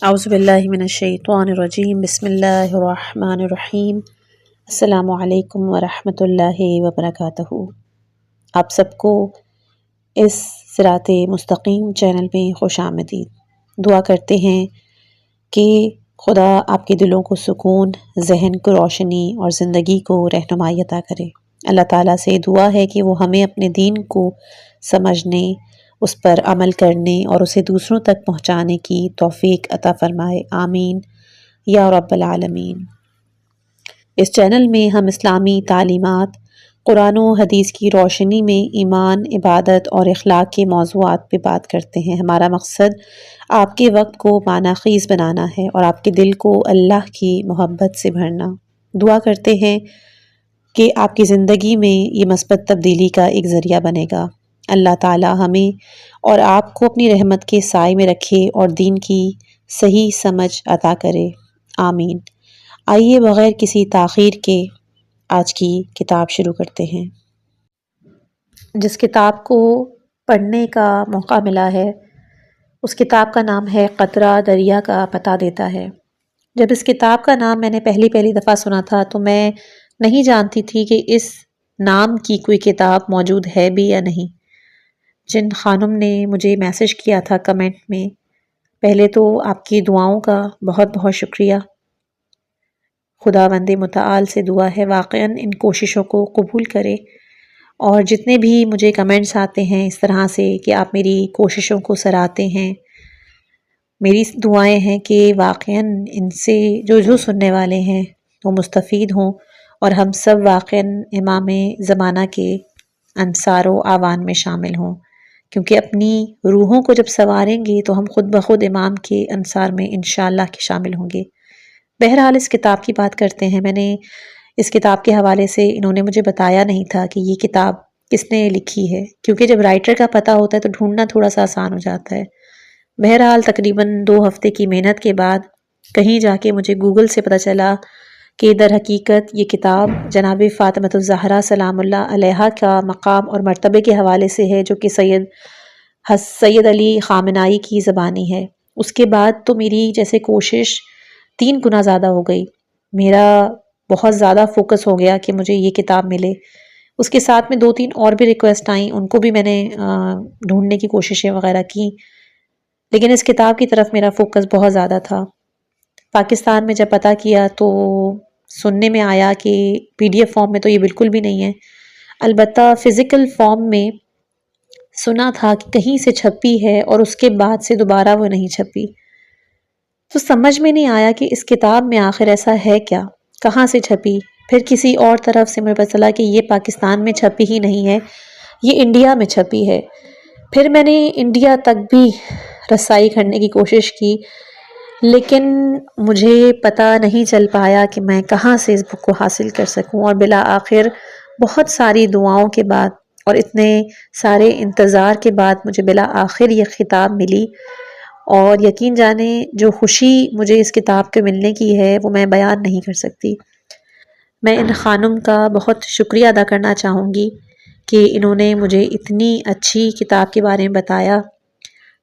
اعوذ باللہ من الشیطان الرجیم، بسم اللہ الرحمن الرحیم۔ السلام علیکم ورحمۃ اللہ وبرکاتہ۔ آپ سب کو اس صراط مستقیم چینل میں خوش آمدید۔ دعا کرتے ہیں کہ خدا آپ کے دلوں کو سکون، ذہن کو روشنی اور زندگی کو رہنمائی عطا کرے۔ اللہ تعالیٰ سے دعا ہے کہ وہ ہمیں اپنے دین کو سمجھنے، اس پر عمل کرنے اور اسے دوسروں تک پہنچانے کی توفیق عطا فرمائے، آمین یا رب العالمین۔ اس چینل میں ہم اسلامی تعلیمات، قرآن و حدیث کی روشنی میں ایمان، عبادت اور اخلاق کے موضوعات پہ بات کرتے ہیں۔ ہمارا مقصد آپ کے وقت کو معنی خیز بنانا ہے اور آپ کے دل کو اللہ کی محبت سے بھرنا۔ دعا کرتے ہیں کہ آپ کی زندگی میں یہ مثبت تبدیلی کا ایک ذریعہ بنے گا۔ اللہ تعالیٰ ہمیں اور آپ کو اپنی رحمت کے سائے میں رکھے اور دین کی صحیح سمجھ عطا کرے، آمین۔ آئیے بغیر کسی تاخیر کے آج کی کتاب شروع کرتے ہیں۔ جس کتاب کو پڑھنے کا موقع ملا ہے اس کتاب کا نام ہے قطرہ دریا کا پتہ دیتا ہے۔ جب اس کتاب کا نام میں نے پہلی دفعہ سنا تھا تو میں نہیں جانتی تھی کہ اس نام کی کوئی کتاب موجود ہے بھی یا نہیں۔ جن خانم نے مجھے میسج کیا تھا کمنٹ میں، پہلے تو آپ کی دعاؤں کا بہت بہت شکریہ۔ خداوند متعال سے دعا ہے واقعاً ان کوششوں کو قبول کرے، اور جتنے بھی مجھے کمنٹس آتے ہیں اس طرح سے کہ آپ میری کوششوں کو سراہتے ہیں، میری دعائیں ہیں کہ واقعاً ان سے جو سننے والے ہیں وہ مستفید ہوں اور ہم سب واقعاً امام زمانہ کے انصار و اعوان میں شامل ہوں، کیونکہ اپنی روحوں کو جب سنواریں گے تو ہم خود بخود امام کے انصار میں انشاءاللہ کے شامل ہوں گے۔ بہرحال اس کتاب کی بات کرتے ہیں۔ میں نے اس کتاب کے حوالے سے انہوں نے مجھے بتایا نہیں تھا کہ یہ کتاب کس نے لکھی ہے، کیونکہ جب رائٹر کا پتہ ہوتا ہے تو ڈھونڈنا تھوڑا سا آسان ہو جاتا ہے۔ بہرحال تقریباً 2 ہفتے کی محنت کے بعد کہیں جا کے مجھے گوگل سے پتہ چلا کہ در حقیقت یہ کتاب جناب فاطمۃ الزہرا سلام اللہ علیہا کا مقام اور مرتبے کے حوالے سے ہے، جو کہ سید علی خامنائی کی زبانی ہے۔ اس کے بعد تو میری جیسے کوشش 3 گنا زیادہ ہو گئی، میرا بہت زیادہ فوکس ہو گیا کہ مجھے یہ کتاب ملے۔ اس کے ساتھ میں 2-3 اور بھی ریکویسٹ آئیں، ان کو بھی میں نے ڈھونڈنے کی کوششیں وغیرہ کی، لیکن اس کتاب کی طرف میرا فوکس بہت زیادہ تھا۔ پاکستان میں جب پتہ کیا تو سننے میں آیا کہ PDF فارم میں تو یہ بالکل بھی نہیں ہے، البتہ فزیکل فارم میں سنا تھا کہ کہیں سے چھپی ہے اور اس کے بعد سے دوبارہ وہ نہیں چھپی۔ تو سمجھ میں نہیں آیا کہ اس کتاب میں آخر ایسا ہے کیا، کہاں سے چھپی۔ پھر کسی اور طرف سے مجھے پتہ چلا کہ یہ پاکستان میں چھپی ہی نہیں ہے، یہ انڈیا میں چھپی ہے۔ پھر میں نے انڈیا تک بھی رسائی کرنے کی کوشش کی، لیکن مجھے پتہ نہیں چل پایا کہ میں کہاں سے اس بک کو حاصل کر سکوں، اور بالآخر بہت ساری دعاؤں کے بعد اور اتنے سارے انتظار کے بعد مجھے بالآخر یہ کتاب ملی، اور یقین جانیں جو خوشی مجھے اس کتاب کے ملنے کی ہے وہ میں بیان نہیں کر سکتی۔ میں ان خانم کا بہت شکریہ ادا کرنا چاہوں گی کہ انہوں نے مجھے اتنی اچھی کتاب کے بارے میں بتایا۔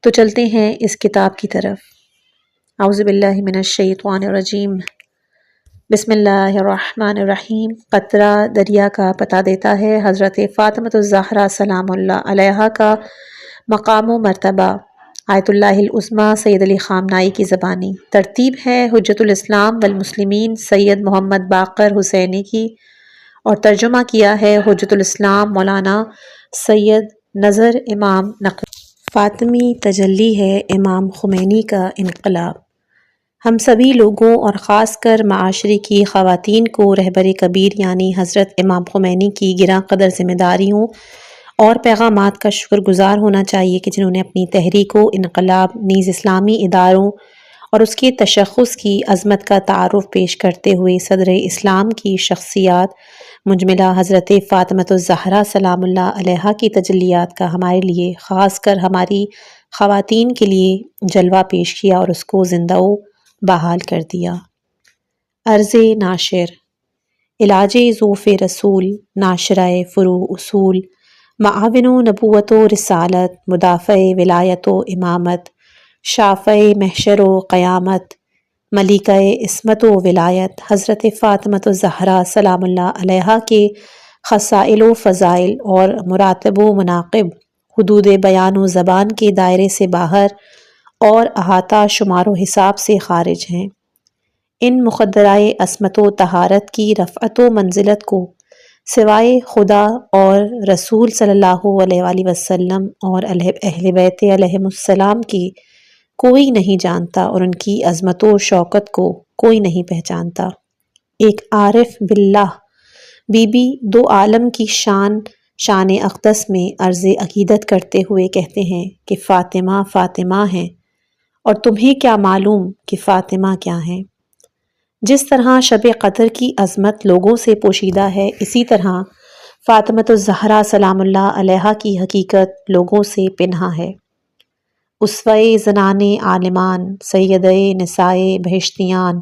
تو چلتے ہیں اس کتاب کی طرف۔ اعوذ باللہ من الشیطان الرجیم، بسم اللہ الرحمن الرحیم۔ قطرہ دریا کا پتہ دیتا ہے حضرت فاطمۃ الزہرا سلام اللہ علیہا کا مقام و مرتبہ، آیت اللہ العظمیٰ سید علی خامنائی کی زبانی۔ ترتیب ہے حجت الاسلام والمسلمین سید محمد باقر حسینی کی، اور ترجمہ کیا ہے حجت الاسلام مولانا سید نظر امام نقوی۔ فاطمی تجلی ہے امام خمینی کا انقلاب۔ ہم سبھی لوگوں اور خاص کر معاشرے کی خواتین کو رہبر کبیر یعنی حضرت امام خمینی کی گراں قدر ذمہ داریوں اور پیغامات کا شکر گزار ہونا چاہیے کہ جنہوں نے اپنی تحریک و انقلاب نیز اسلامی اداروں اور اس کے تشخص کی عظمت کا تعارف پیش کرتے ہوئے صدر اسلام کی شخصیات مجملہ حضرت فاطمۃ الزہرا سلام اللہ علیہا کی تجلیات کا ہمارے لیے، خاص کر ہماری خواتین کے لیے جلوہ پیش کیا اور اس کو زندہ و بحال کر دیا۔ عرض ناشر، علاج ذوف رسول، ناشرہ فروع اصول، معاون و نبوت و رسالت، مدافع ولایت و امامت، شافع محشر و قیامت، ملکہ عصمت و ولایت حضرت فاطمۃ الزہرا سلام اللہ علیہا کے خصائل و فضائل اور مراتب و مناقب حدود بیان و زبان کے دائرے سے باہر اور احاطہ شمار و حساب سے خارج ہیں۔ ان مقدرۂ عصمت و طہارت کی رفعت و منزلت کو سوائے خدا اور رسول صلی اللہ علیہ وآلہ وسلم اور اہل بیت علیہم السلام کی کوئی نہیں جانتا، اور ان کی عظمت و شوکت کو کوئی نہیں پہچانتا۔ ایک عارف باللہ بی بی دو عالم کی شان اقدس میں عرض عقیدت کرتے ہوئے کہتے ہیں کہ فاطمہ فاطمہ ہیں، اور تمہیں کیا معلوم کہ فاطمہ کیا ہیں؟ جس طرح شب قدر کی عظمت لوگوں سے پوشیدہ ہے، اسی طرح فاطمۃ الزہرا سلام اللہ علیہا کی حقیقت لوگوں سے پنہاں ہے۔ اسوۂ زنان عالمان، سیدہ نسائے بہشتیان،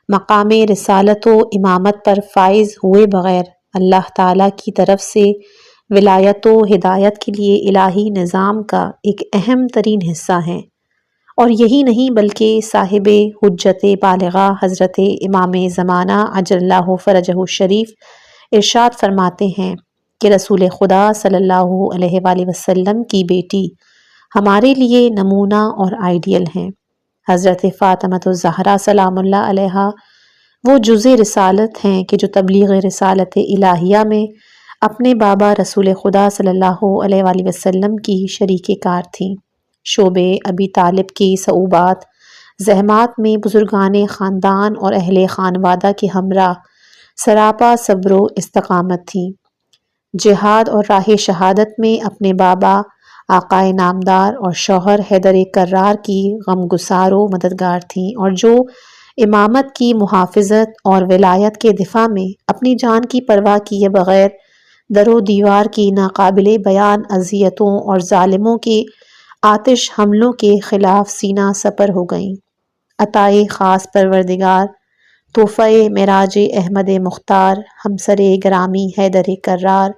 مقام رسالت و امامت پر فائز ہوئے بغیر اللہ تعالیٰ کی طرف سے ولایت و ہدایت کے لیے الہی نظام کا ایک اہم ترین حصہ ہیں۔ اور یہی نہیں بلکہ صاحب حجت بالغہ حضرت امام زمانہ عجل اللہ فرجہ الشریف ارشاد فرماتے ہیں کہ رسول خدا صلی اللہ علیہ وآلہ وسلم کی بیٹی ہمارے لیے نمونہ اور آئیڈیل ہیں۔ حضرت فاطمۃ الزہرا سلام اللہ علیہا وہ جزء رسالت ہیں کہ جو تبلیغ رسالت الہیہ میں اپنے بابا رسول خدا صلی اللہ علیہ وآلہ وسلم کی شریک کار تھیں۔ شعبے ابی طالب کی صعوبات زحمات میں بزرگان خاندان اور اہل خانوادہ کے ہمراہ سراپا صبر و استقامت تھیں۔ جہاد اور راہ شہادت میں اپنے بابا آقائے نامدار اور شوہر حیدر کرار کی غمگسار و مددگار تھیں، اور جو امامت کی محافظت اور ولایت کے دفاع میں اپنی جان کی پرواہ کیے بغیر در و دیوار کی ناقابل بیان اذیتوں اور ظالموں کے آتش حملوں کے خلاف سینہ سپر ہو گئیں۔ عطائے خاص پروردگار، تحفہ معراج احمد مختار، ہمسر گرامی حیدر کرار،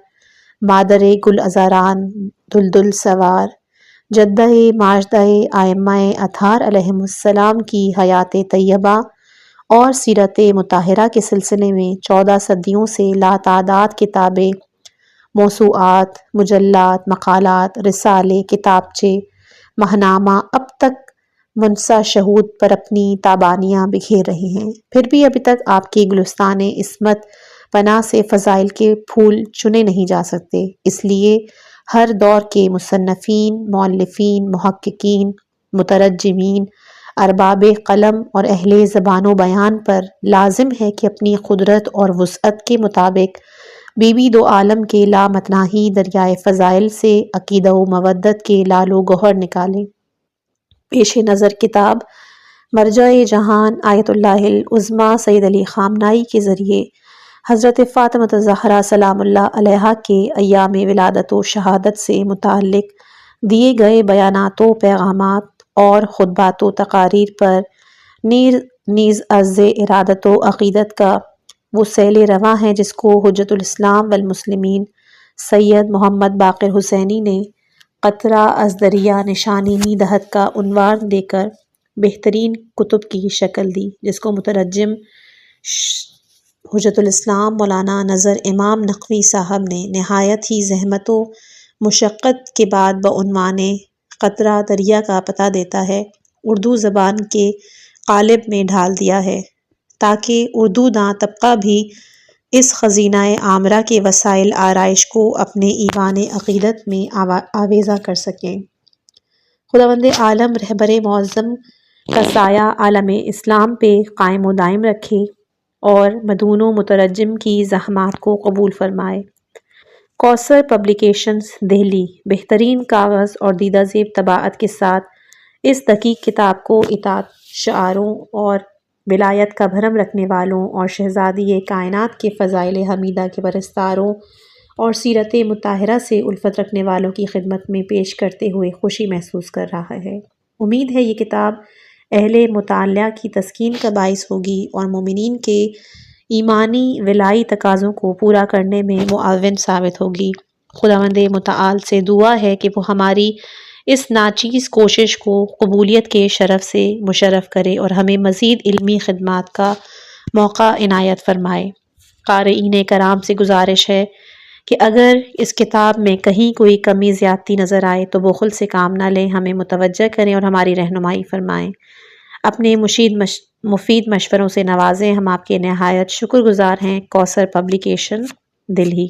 مادر گل ازاران دلدل سوار، جدہ ماجدہ ائمہ اطہار علیہم السلام کی حیات طیبہ اور سیرت مطہرہ کے سلسلے میں 14 صدیوں سے لاتعداد کتابیں، موسوعات، مجلات، مقالات، رسالے، کتابچے، ماہنامہ اب تک منصہ شہود پر اپنی تابانیاں بکھیر رہی ہیں۔ پھر بھی ابھی تک آپ کی گلستان عصمت پناہ سے فضائل کے پھول چنے نہیں جا سکتے۔ اس لیے ہر دور کے مصنفین، مؤلفین، محققین، مترجمین، ارباب قلم اور اہل زبان و بیان پر لازم ہے کہ اپنی قدرت اور وسعت کے مطابق بی بی دو عالم کے لامتناہی دریائے فضائل سے عقیدہ و مودت کے لال و گوہر نکالیں۔ پیش نظر کتاب مرجع جہان آیت اللہ العظمیٰ سید علی خامنائی کے ذریعے حضرت فاطمۃ الزہرا سلام اللہ علیہا کے ایام ولادت و شہادت سے متعلق دیے گئے بیانات و پیغامات اور خطبات و تقاریر پر نیز از ارادت و عقیدت کا وہ سیل رواں ہے جس کو حجت الاسلام والمسلمین سید محمد باقر حسینی نے قطرہ از دریا نشانی می دہد کا عنوان دے کر بہترین کتب کی شکل دی، جس کو مترجم حجت الاسلام مولانا نذر امام نقوی صاحب نے نہایت ہی زحمت و مشقت کے بعد بعنوان قطرہ دریا کا پتہ دیتا ہے اردو زبان کے قالب میں ڈھال دیا ہے، تاکہ اردو داں طبقہ بھی اس خزینہ عامرہ کے وسائل آرائش کو اپنے ایوان عقیدت میں آویزہ کر سکیں۔ خداوند عالم رہبر معظم کا سایہ عالم اسلام پہ قائم و دائم رکھے اور مدون و مترجم کی زحمات کو قبول فرمائے۔ کوثر پبلیکیشنز دہلی بہترین کاغذ اور دیدہ زیب طباعت کے ساتھ اس دقیق کتاب کو اطاعت شعاروں اور ولایت کا بھرم رکھنے والوں اور شہزادی کائنات کے فضائل حمیدہ کے پرستاروں اور سیرت مطہرہ سے الفت رکھنے والوں کی خدمت میں پیش کرتے ہوئے خوشی محسوس کر رہا ہے۔ امید ہے یہ کتاب اہل مطالعہ کی تسکین کا باعث ہوگی اور مومنین کے ایمانی ولائی تقاضوں کو پورا کرنے میں معاون ثابت ہوگی۔ خداوند متعال سے دعا ہے کہ وہ ہماری اس ناچیز کوشش کو قبولیت کے شرف سے مشرف کرے اور ہمیں مزید علمی خدمات کا موقع عنایت فرمائے۔ قارئین کرام سے گزارش ہے کہ اگر اس کتاب میں کہیں کوئی کمی زیادتی نظر آئے تو بخل سے کام نہ لیں، ہمیں متوجہ کریں اور ہماری رہنمائی فرمائیں، اپنے مفید مشوروں سے نوازیں۔ ہم آپ کے نہایت شکر گزار ہیں۔ کوثر پبلیکیشن، دلہی۔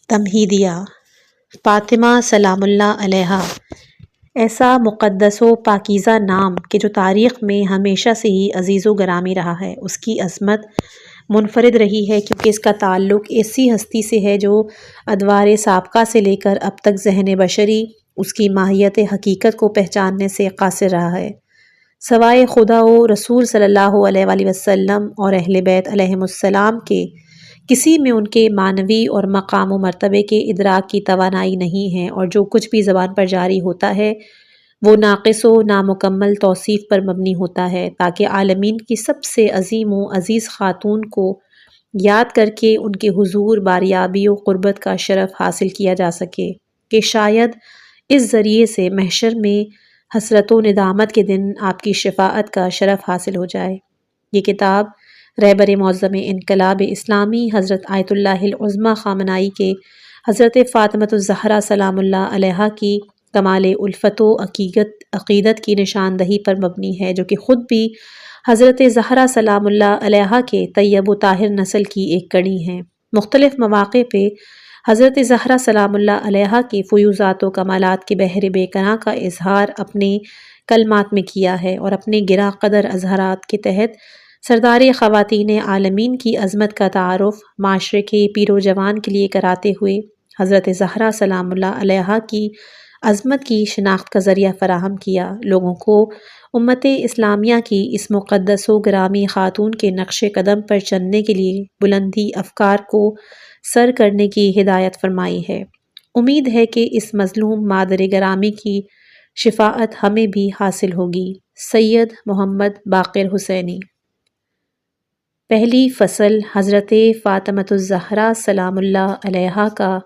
تمہیدیہ۔ فاطمہ سلام اللہ علیہا ایسا مقدس و پاکیزہ نام کہ جو تاریخ میں ہمیشہ سے ہی عزیز و گرامی رہا ہے۔ اس کی عظمت منفرد رہی ہے کیونکہ اس کا تعلق ایسی ہستی سے ہے جو ادوار سابقہ سے لے کر اب تک ذہن بشری اس کی ماہیت حقیقت کو پہچاننے سے قاصر رہا ہے۔ سوائے خدا و رسول صلی اللہ علیہ وآلہ وسلم اور اہل بیت علیہم السلام کے کسی میں ان کے معنوی اور مقام و مرتبے کے ادراک کی توانائی نہیں ہے، اور جو کچھ بھی زبان پر جاری ہوتا ہے وہ ناقص و نامکمل توصیف پر مبنی ہوتا ہے، تاکہ عالمین کی سب سے عظیم و عزیز خاتون کو یاد کر کے ان کے حضور باریابی و قربت کا شرف حاصل کیا جا سکے کہ شاید اس ذریعے سے محشر میں حسرت و ندامت کے دن آپ کی شفاعت کا شرف حاصل ہو جائے۔ یہ کتاب رہبر معظم انقلاب اسلامی حضرت آیت اللہ العظمیٰ خامنائی کے حضرت فاطمۃ الزہرا سلام اللہ علیہا کی کمال الفت و عقیدت کی نشاندہی پر مبنی ہے، جو کہ خود بھی حضرت زہرا سلام اللہ علیہا کے طیب و طاہر نسل کی ایک کڑی ہیں۔ مختلف مواقع پہ حضرت زہرا سلام اللہ علیہا کے فیوضات و کمالات کے بحر بے پناہ کا اظہار اپنے کلمات میں کیا ہے، اور اپنے گراں قدر اظہارات کے تحت سردار خواتین عالمین کی عظمت کا تعارف معاشرے کے پیر و جوان کے لیے کراتے ہوئے حضرت زہرا سلام اللہ علیہا کی عظمت کی شناخت کا ذریعہ فراہم کیا، لوگوں کو امت اسلامیہ کی اس مقدس و گرامی خاتون کے نقش قدم پر چلنے کے لیے بلندی افکار کو سر کرنے کی ہدایت فرمائی ہے۔ امید ہے کہ اس مظلوم مادر گرامی کی شفاعت ہمیں بھی حاصل ہوگی۔ سید محمد باقر حسینی۔ پہلی فصل، حضرت فاطمۃ الزہرا سلام اللہ علیہا کا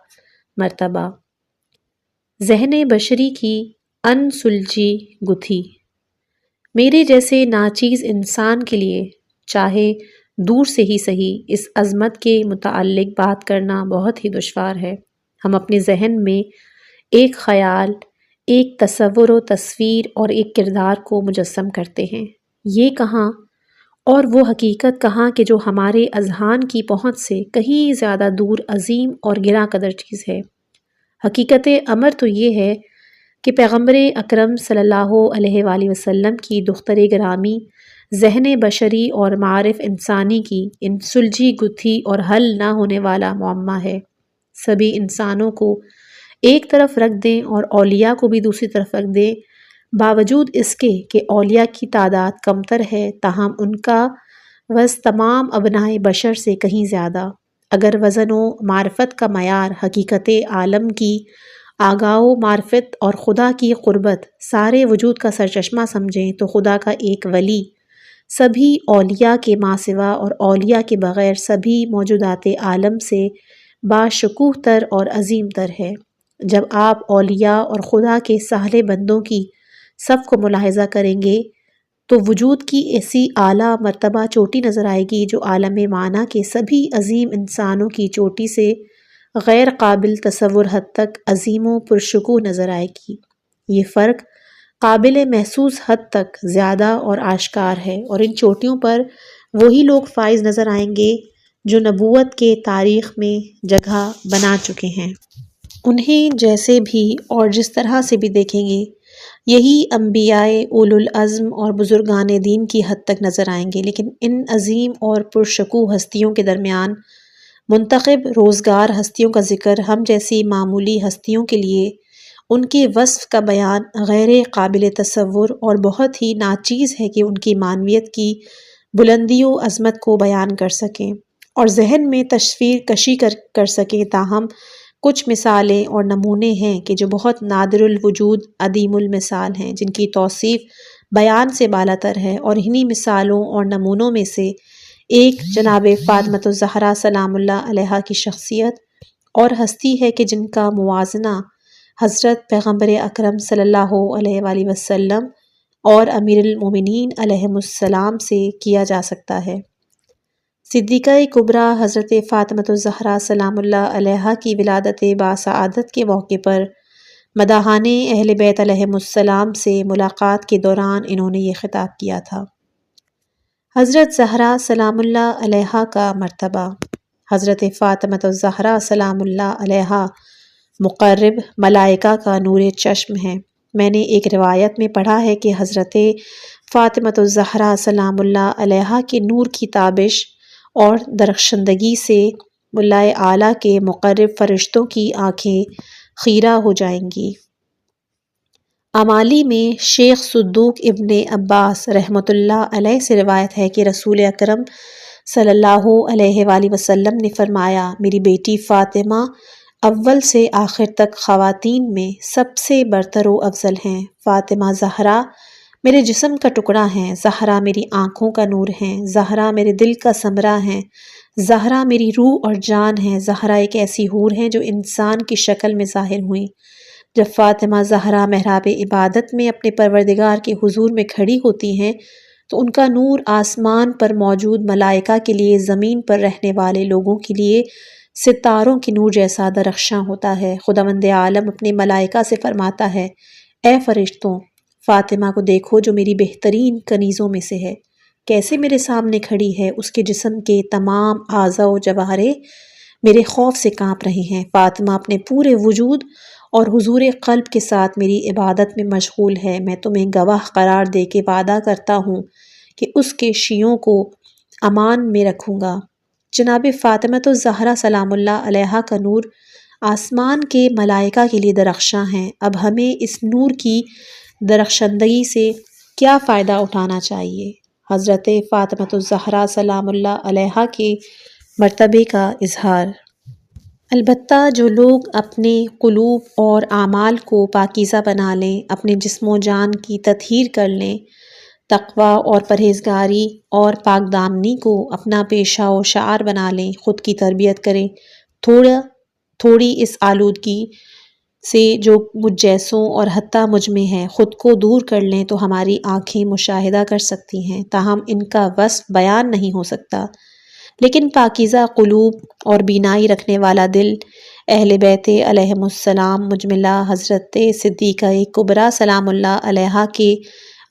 مرتبہ۔ ذہن بشری کی ان سلجھی گتھی۔ میرے جیسے ناچیز انسان کے لیے چاہے دور سے ہی صحیح اس عظمت کے متعلق بات کرنا بہت ہی دشوار ہے۔ ہم اپنے ذہن میں ایک خیال، ایک تصور و تصویر اور ایک کردار کو مجسم کرتے ہیں، یہ کہاں اور وہ حقیقت کہاں کہ جو ہمارے اذہان کی پہنچ سے کہیں زیادہ دور عظیم اور گراں قدر چیز ہے۔ حقیقت امر تو یہ ہے کہ پیغمبر اکرم صلی اللہ علیہ وآلہ وسلم کی دختر گرامی ذہن بشری اور معارف انسانی کی ان سلجھی گتھی اور حل نہ ہونے والا معمہ ہے۔ سبھی انسانوں کو ایک طرف رکھ دیں اور اولیاء کو بھی دوسری طرف رکھ دیں، باوجود اس کے کہ اولیاء کی تعداد کمتر ہے، تاہم ان کا وزن تمام ابنائے بشر سے کہیں زیادہ۔ اگر وزن و معرفت کا معیار حقیقت عالم کی آگاہ و معرفت اور خدا کی قربت سارے وجود کا سرچشمہ سمجھیں تو خدا کا ایک ولی سبھی اولیاء کے ماں سوا اور اولیاء کے بغیر سبھی موجودات عالم سے باشکوہ تر اور عظیم تر ہے۔ جب آپ اولیاء اور خدا کے سالے بندوں کی صف کو ملاحظہ کریں گے تو وجود کی ایسی اعلیٰ مرتبہ چوٹی نظر آئے گی جو عالم معنی کے سبھی عظیم انسانوں کی چوٹی سے غیر قابل تصور حد تک عظیم و پرشکوہ نظر آئے گی۔ یہ فرق قابل محسوس حد تک زیادہ اور آشکار ہے، اور ان چوٹیوں پر وہی لوگ فائز نظر آئیں گے جو نبوت کے تاریخ میں جگہ بنا چکے ہیں۔ انہیں جیسے بھی اور جس طرح سے بھی دیکھیں گے یہی انبیاء اولو العزم اور بزرگان دین کی حد تک نظر آئیں گے، لیکن ان عظیم اور پرشکوہ ہستیوں کے درمیان منتخب روزگار ہستیوں کا ذکر ہم جیسی معمولی ہستیوں کے لیے ان کے وصف کا بیان غیر قابل تصور اور بہت ہی ناچیز ہے کہ ان کی معنویت کی بلندی و عظمت کو بیان کر سکیں اور ذہن میں تصویر کشی کر سکیں۔ تاہم کچھ مثالیں اور نمونے ہیں کہ جو بہت نادر الوجود عدیم المثال ہیں، جن کی توصیف بیان سے بالاتر ہے، اور انہی مثالوں اور نمونوں میں سے ایک جناب فاطمۃ الزہرا سلام اللہ علیہا کی شخصیت اور ہستی ہے کہ جن کا موازنہ حضرت پیغمبر اکرم صلی اللہ علیہ وآلہ وسلم اور امیر المومنین علیہ السلام سے کیا جا سکتا ہے۔ صدیقہ کبریٰ حضرت فاطمۃ الزہرا سلام اللہ علیہا کی ولادت باسعادت کے موقع پر مداحان اہل بیت علیہم السلام سے ملاقات کے دوران انہوں نے یہ خطاب کیا تھا۔ حضرت زہرا سلام اللہ علیہا کا مرتبہ۔ حضرت فاطمۃ الزہرا سلام اللہ علیہا مقرب ملائکہ کا نور چشم ہے۔ میں نے ایک روایت میں پڑھا ہے کہ حضرت فاطمۃ الزہرا سلام اللہ علیہا کے نور کی تابش اور درخشندگی سے ملائے اعلیٰ کے مقرب فرشتوں کی آنکھیں خیرہ ہو جائیں گی۔ امالی میں شیخ صدوق ابن عباس رحمۃ اللہ علیہ سے روایت ہے کہ رسول اکرم صلی اللہ علیہ وآلہ وسلم نے فرمایا، میری بیٹی فاطمہ اول سے آخر تک خواتین میں سب سے برتر و افضل ہیں۔ فاطمہ زہرا میرے جسم کا ٹکڑا ہیں، زہرا میری آنکھوں کا نور ہیں، زہرا میرے دل کا ثمرہ ہیں، زہرا میری روح اور جان ہیں۔ زہرا ایک ایسی حور ہیں جو انسان کی شکل میں ظاہر ہوئیں۔ جب فاطمہ زہرا محراب عبادت میں اپنے پروردگار کے حضور میں کھڑی ہوتی ہیں تو ان کا نور آسمان پر موجود ملائکہ کے لیے، زمین پر رہنے والے لوگوں کے لیے ستاروں کے نور جیسا درخشاں ہوتا ہے۔ خداوند عالم اپنے ملائکہ سے فرماتا ہے، اے فرشتوں، فاطمہ کو دیکھو جو میری بہترین کنیزوں میں سے ہے، کیسے میرے سامنے کھڑی ہے، اس کے جسم کے تمام اعضاء و جوارے میرے خوف سے کانپ رہے ہیں۔ فاطمہ اپنے پورے وجود اور حضور قلب کے ساتھ میری عبادت میں مشغول ہے۔ میں تمہیں گواہ قرار دے کے وعدہ کرتا ہوں کہ اس کے شیعوں کو امان میں رکھوں گا۔ جناب فاطمۃ الزہرا سلام اللہ علیہا کا نور آسمان کے ملائکہ کے لیے درخشاں ہیں۔ اب ہمیں اس نور کی درخشندگی سے کیا فائدہ اٹھانا چاہیے؟ حضرت فاطمۃ الزہرا سلام اللہ علیہا کے مرتبے کا اظہار۔ البتہ جو لوگ اپنے قلوب اور اعمال کو پاکیزہ بنا لیں، اپنے جسم و جان کی تطہیر کر لیں، تقویٰ اور پرہیزگاری اور پاک دامنی کو اپنا پیشہ و شعار بنا لیں، خود کی تربیت کریں، تھوڑی اس آلودگی سے جو مجھ جیسوں اور حتیٰ مجھ میں ہے خود کو دور کر لیں تو ہماری آنکھیں مشاہدہ کر سکتی ہیں، تاہم ان کا وصف بیان نہیں ہو سکتا۔ لیکن پاکیزہ قلوب اور بینائی رکھنے والا دل، اہل بیت علیہم السلام مجملہ حضرت صدیقہ کبریٰ سلام اللہ علیہا کے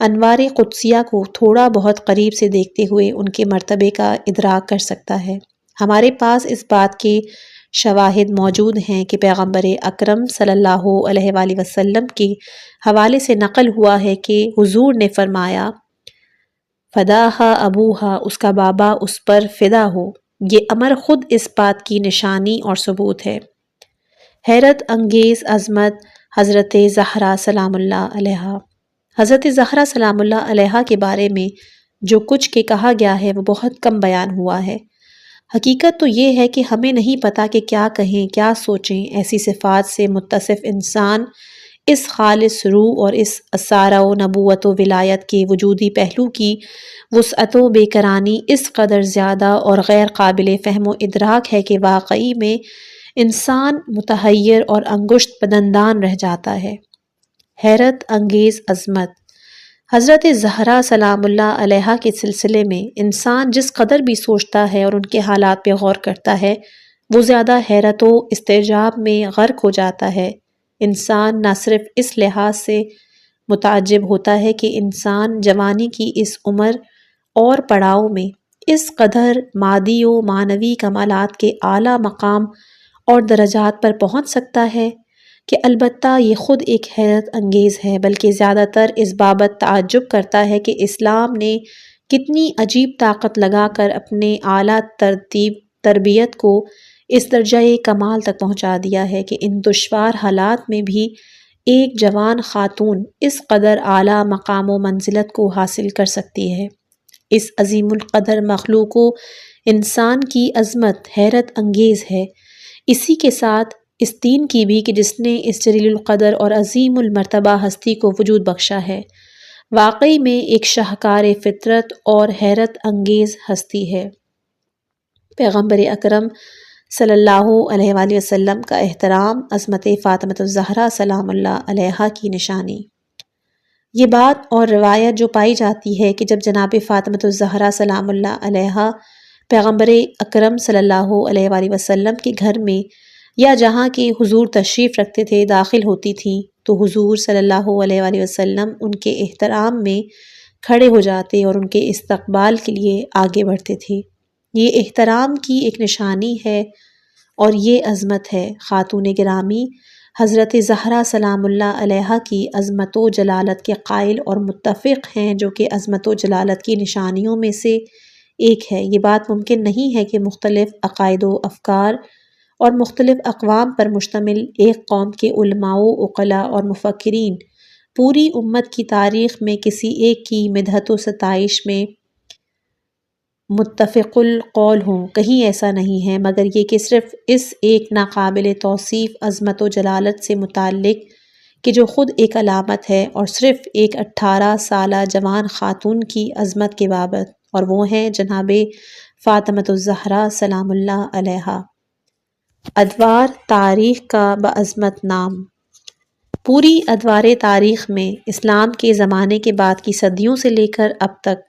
انوار قدسیہ کو تھوڑا بہت قریب سے دیکھتے ہوئے ان کے مرتبے کا ادراک کر سکتا ہے۔ ہمارے پاس اس بات کے شواہد موجود ہیں کہ پیغمبر اکرم صلی اللہ علیہ وآلہ وسلم کے حوالے سے نقل ہوا ہے کہ حضور نے فرمایا، فداہا ابوہا، اس کا بابا اس پر فدا ہو۔ یہ امر خود اس بات کی نشانی اور ثبوت ہے۔ حیرت انگیز عظمت حضرت زہرا سلام اللہ علیہا۔ حضرت زہرا سلام اللہ علیہا کے بارے میں جو کچھ کہ کہا گیا ہے وہ بہت کم بیان ہوا ہے۔ حقیقت تو یہ ہے کہ ہمیں نہیں پتہ کہ کیا کہیں، کیا سوچیں۔ ایسی صفات سے متصف انسان اس خالص روح اور اس اسارہ و نبوت و ولایت کے وجودی پہلو کی وسعت و بے کرانی اس قدر زیادہ اور غیر قابل فہم و ادراک ہے کہ واقعی میں انسان متحیر اور انگشت بدندان رہ جاتا ہے۔ حیرت انگیز عظمت حضرت زہرا سلام اللہ علیہا کے سلسلے میں انسان جس قدر بھی سوچتا ہے اور ان کے حالات پہ غور کرتا ہے وہ زیادہ حیرت و استعجاب میں غرق ہو جاتا ہے۔ انسان نہ صرف اس لحاظ سے متعجب ہوتا ہے کہ انسان جوانی کی اس عمر اور پڑاؤ میں اس قدر مادی و معنوی کمالات کے اعلیٰ مقام اور درجات پر پہنچ سکتا ہے کہ البتہ یہ خود ایک حیرت انگیز ہے، بلکہ زیادہ تر اس بابت تعجب کرتا ہے کہ اسلام نے کتنی عجیب طاقت لگا کر اپنے اعلیٰ تربیت کو اس درجہ کمال تک پہنچا دیا ہے کہ ان دشوار حالات میں بھی ایک جوان خاتون اس قدر اعلیٰ مقام و منزلت کو حاصل کر سکتی ہے۔ اس عظیم القدر مخلوق و انسان کی عظمت حیرت انگیز ہے، اسی کے ساتھ اس دین کی بھی کہ جس نے اس جلیل القدر اور عظیم المرتبہ ہستی کو وجود بخشا ہے، واقعی میں ایک شاہکار فطرت اور حیرت انگیز ہستی ہے۔ پیغمبر اکرم صلی اللہ علیہ وآلہ وسلم کا احترام عظمت فاطمۃ الزہرا سلام اللہ علیہا کی نشانی۔ یہ بات اور روایت جو پائی جاتی ہے کہ جب جناب فاطمۃ الزہرا سلام اللہ علیہا پیغمبر اکرم صلی اللہ علیہ وآلہ وسلم کے گھر میں یا جہاں کہ حضور تشریف رکھتے تھے داخل ہوتی تھیں تو حضور صلی اللہ علیہ وآلہ وسلم ان کے احترام میں کھڑے ہو جاتے اور ان کے استقبال کے لیے آگے بڑھتے تھے۔ یہ احترام کی ایک نشانی ہے اور یہ عظمت ہے۔ خاتون گرامی حضرت زہرا سلام اللہ علیہا کی عظمت و جلالت کے قائل اور متفق ہیں، جو کہ عظمت و جلالت کی نشانیوں میں سے ایک ہے۔ یہ بات ممکن نہیں ہے کہ مختلف عقائد و افکار اور مختلف اقوام پر مشتمل ایک قوم کے علماء و عقلاء اور مفکرین پوری امت کی تاریخ میں کسی ایک کی مدحت و ستائش میں متفق القول ہوں۔ کہیں ایسا نہیں ہے، مگر یہ کہ صرف اس ایک ناقابل توصیف عظمت و جلالت سے متعلق کہ جو خود ایک علامت ہے، اور صرف ایک 18 سالہ جوان خاتون کی عظمت کے بابت، اور وہ ہیں جناب فاطمۃ الزہرا سلام اللہ علیہا۔ ادوار تاریخ کا بعظمت نام۔ پوری ادوار تاریخ میں اسلام کے زمانے کے بعد کی صدیوں سے لے کر اب تک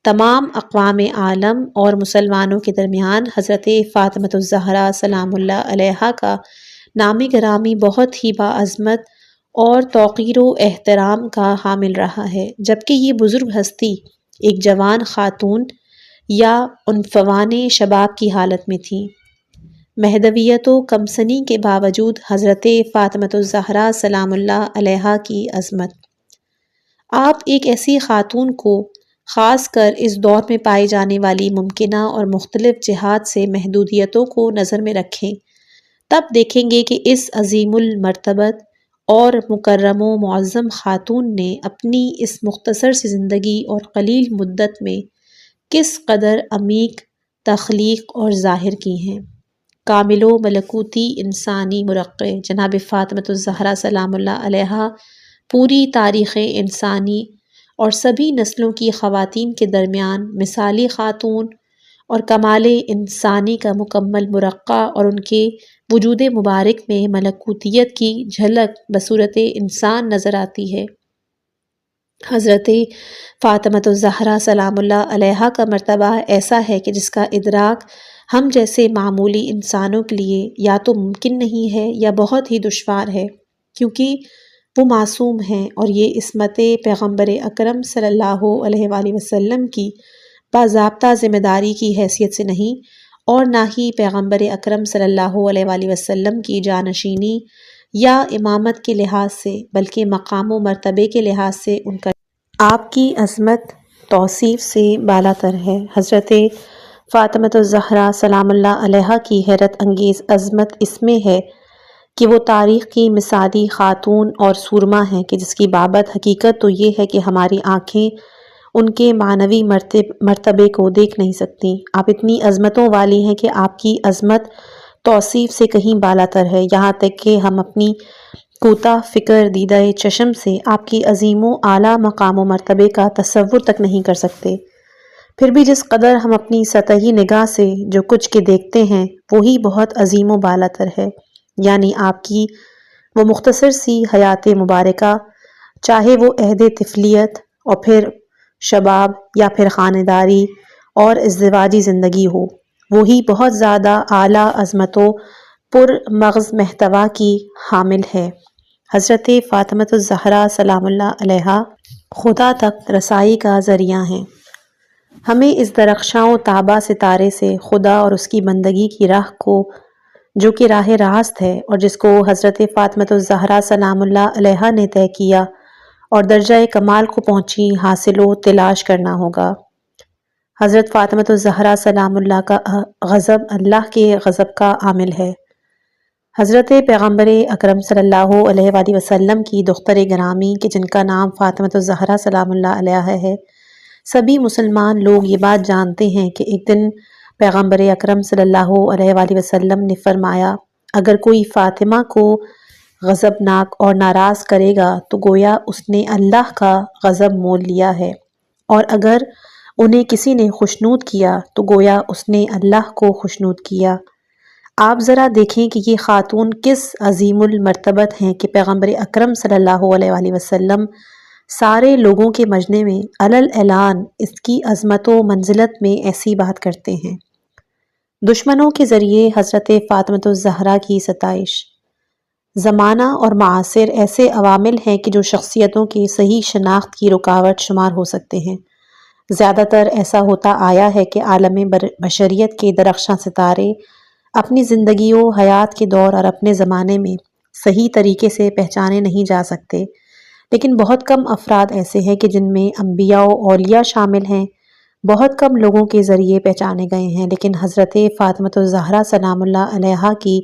تمام اقوام عالم اور مسلمانوں کے درمیان حضرت فاطمۃ الزہرا سلام اللہ علیہا کا نام گرامی بہت ہی باعظمت اور توقیر و احترام کا حامل رہا ہے، جبکہ یہ بزرگ ہستی ایک جوان خاتون یا عنفوان شباب کی حالت میں تھی۔ مہدویت و کمسنی کے باوجود حضرت فاطمۃ الزہرا سلام اللہ علیہا کی عظمت۔ آپ ایک ایسی خاتون کو خاص کر اس دور میں پائی جانے والی ممکنہ اور مختلف جہات سے محدودیتوں کو نظر میں رکھیں، تب دیکھیں گے کہ اس عظیم المرتبت اور مکرم و معظم خاتون نے اپنی اس مختصر سی زندگی اور قلیل مدت میں کس قدر عمیق تخلیق اور ظاہر کی ہیں۔ کامل و ملکوتی انسانی مرقع جناب فاطمۃ الزہرا سلام اللہ علیہا پوری تاریخ انسانی اور سبھی نسلوں کی خواتین کے درمیان مثالی خاتون اور کمال انسانی کا مکمل مرقع، اور ان کے وجود مبارک میں ملکوتیت کی جھلک بصورت انسان نظر آتی ہے۔ حضرت فاطمۃ الزہرا سلام اللہ علیہا کا مرتبہ ایسا ہے کہ جس کا ادراک ہم جیسے معمولی انسانوں کے لیے یا تو ممکن نہیں ہے یا بہت ہی دشوار ہے، کیونکہ وہ معصوم ہیں اور یہ عصمت پیغمبر اکرم صلی اللہ علیہ وآلہ وسلم کی باضابطہ ذمہ داری کی حیثیت سے نہیں، اور نہ ہی پیغمبر اکرم صلی اللہ علیہ وآلہ وسلم کی جانشینی یا امامت کے لحاظ سے، بلکہ مقام و مرتبے کے لحاظ سے ان کا آپ کی عظمت توصیف سے بالاتر ہے۔ حضرت فاطمۃ الزہرا سلام اللہ علیہا کی حیرت انگیز عظمت اس میں ہے کہ وہ تاریخ کی مثالی خاتون اور سورما ہیں کہ جس کی بابت حقیقت تو یہ ہے کہ ہماری آنکھیں ان کے معنوی مرتبے کو دیکھ نہیں سکتی۔ آپ اتنی عظمتوں والی ہیں کہ آپ کی عظمت توصیف سے کہیں بالاتر ہے، یہاں تک کہ ہم اپنی کوتاہ فکر دیدہ چشم سے آپ کی عظیم و اعلیٰ مقام و مرتبے کا تصور تک نہیں کر سکتے۔ پھر بھی جس قدر ہم اپنی سطحی نگاہ سے جو کچھ کے دیکھتے ہیں وہی بہت عظیم و بالاتر ہے، یعنی آپ کی وہ مختصر سی حیات مبارکہ، چاہے وہ عہد طفلیت اور پھر شباب یا پھر خانداری اور ازدواجی زندگی ہو، وہی بہت زیادہ اعلیٰ عظمت و پر مغز محتوا کی حامل ہے۔ حضرت فاطمۃ الزہرا سلام اللہ علیہا خدا تک رسائی کا ذریعہ ہیں۔ ہمیں اس درخشاں و تابہ ستارے سے خدا اور اس کی بندگی کی راہ کو، جو کہ راہ راست ہے اور جس کو حضرت فاطمۃ الزہرا سلام اللہ علیہا نے طے کیا اور درجہ کمال کو پہنچی، حاصل و تلاش کرنا ہوگا۔ حضرت فاطمۃ الزہرا سلام اللہ کا غضب اللہ کے غضب کا عامل ہے۔ حضرت پیغمبر اکرم صلی اللہ علیہ وآلہ وسلم کی دختر گرامی کہ جن کا نام فاطمۃ الزہرا سلام اللہ علیہا ہے، سبھی مسلمان لوگ یہ بات جانتے ہیں کہ ایک دن پیغمبر اکرم صلی اللہ علیہ وآلہ وسلم نے فرمایا، اگر کوئی فاطمہ کو غضبناک اور ناراض کرے گا تو گویا اس نے اللہ کا غضب مول لیا ہے، اور اگر انہیں کسی نے خوشنود کیا تو گویا اس نے اللہ کو خوشنود کیا۔ آپ ذرا دیکھیں کہ یہ خاتون کس عظیم المرتبت ہیں کہ پیغمبر اکرم صلی اللہ علیہ وآلہ وسلم سارے لوگوں کے مجمع میں علل اعلان اس کی عظمت و منزلت میں ایسی بات کرتے ہیں۔ دشمنوں کے ذریعے حضرت فاطمۃ الزہرا کی ستائش۔ زمانہ اور معاصر ایسے عوامل ہیں کہ جو شخصیتوں کی صحیح شناخت کی رکاوٹ شمار ہو سکتے ہیں۔ زیادہ تر ایسا ہوتا آیا ہے کہ عالم بشریت کے درخشاں ستارے اپنی زندگی و حیات کے دور اور اپنے زمانے میں صحیح طریقے سے پہچانے نہیں جا سکتے، لیکن بہت کم افراد ایسے ہیں کہ جن میں انبیاء و اولیاء شامل ہیں۔ بہت کم لوگوں کے ذریعے پہچانے گئے ہیں، لیکن حضرت فاطمۃ الزہرا سلام اللہ علیہا کی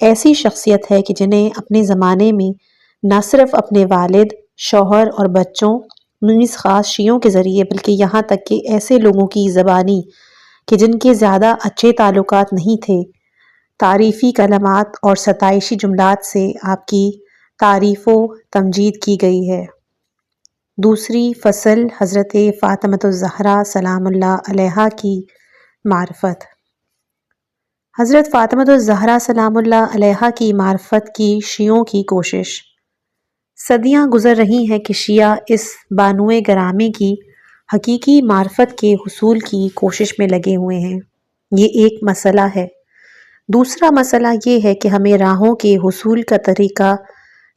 ایسی شخصیت ہے کہ جنہیں اپنے زمانے میں نہ صرف اپنے والد، شوہر اور بچوں، نیز خاص شیعوں کے ذریعے، بلکہ یہاں تک کہ ایسے لوگوں کی زبانی کہ جن کے زیادہ اچھے تعلقات نہیں تھے، تعریفی کلمات اور ستائشی جملات سے آپ کی تعریف و تمجید کی گئی ہے۔ دوسری فصل، حضرت فاطمۃ الزہرا سلام اللہ علیہا کی معرفت۔ حضرت فاطمۃ الزہرا سلام اللہ علیہا کی معرفت کی شیعوں کی کوشش۔ صدیاں گزر رہی ہیں کہ شیعہ اس بانوئے گرامی کی حقیقی معرفت کے حصول کی کوشش میں لگے ہوئے ہیں۔ یہ ایک مسئلہ ہے۔ دوسرا مسئلہ یہ ہے کہ ہمیں راہوں کے حصول کا طریقہ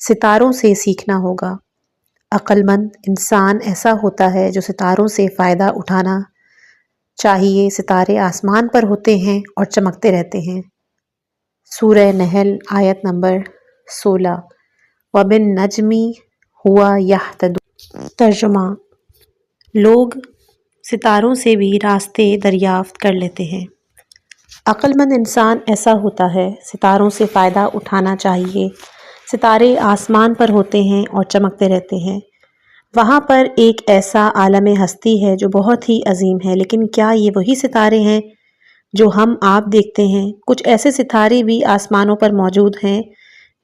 ستاروں سے سیکھنا ہوگا۔ عقل مند انسان ایسا ہوتا ہے جو ستاروں سے فائدہ اٹھانا چاہیے۔ ستارے آسمان پر ہوتے ہیں اور چمکتے رہتے ہیں۔ سورہ نحل آیت نمبر 16۔ وَبِالنَّجْمِ هُوَ يَهْتَدُونَ۔ ترجمہ: لوگ ستاروں سے بھی راستے دریافت کر لیتے ہیں۔ عقل مند انسان ایسا ہوتا ہے، ستاروں سے فائدہ اٹھانا چاہیے۔ ستارے آسمان پر ہوتے ہیں اور چمکتے رہتے ہیں۔ وہاں پر ایک ایسا عالم ہستی ہے جو بہت ہی عظیم ہے، لیکن کیا یہ وہی ستارے ہیں جو ہم آپ دیکھتے ہیں؟ کچھ ایسے ستارے بھی آسمانوں پر موجود ہیں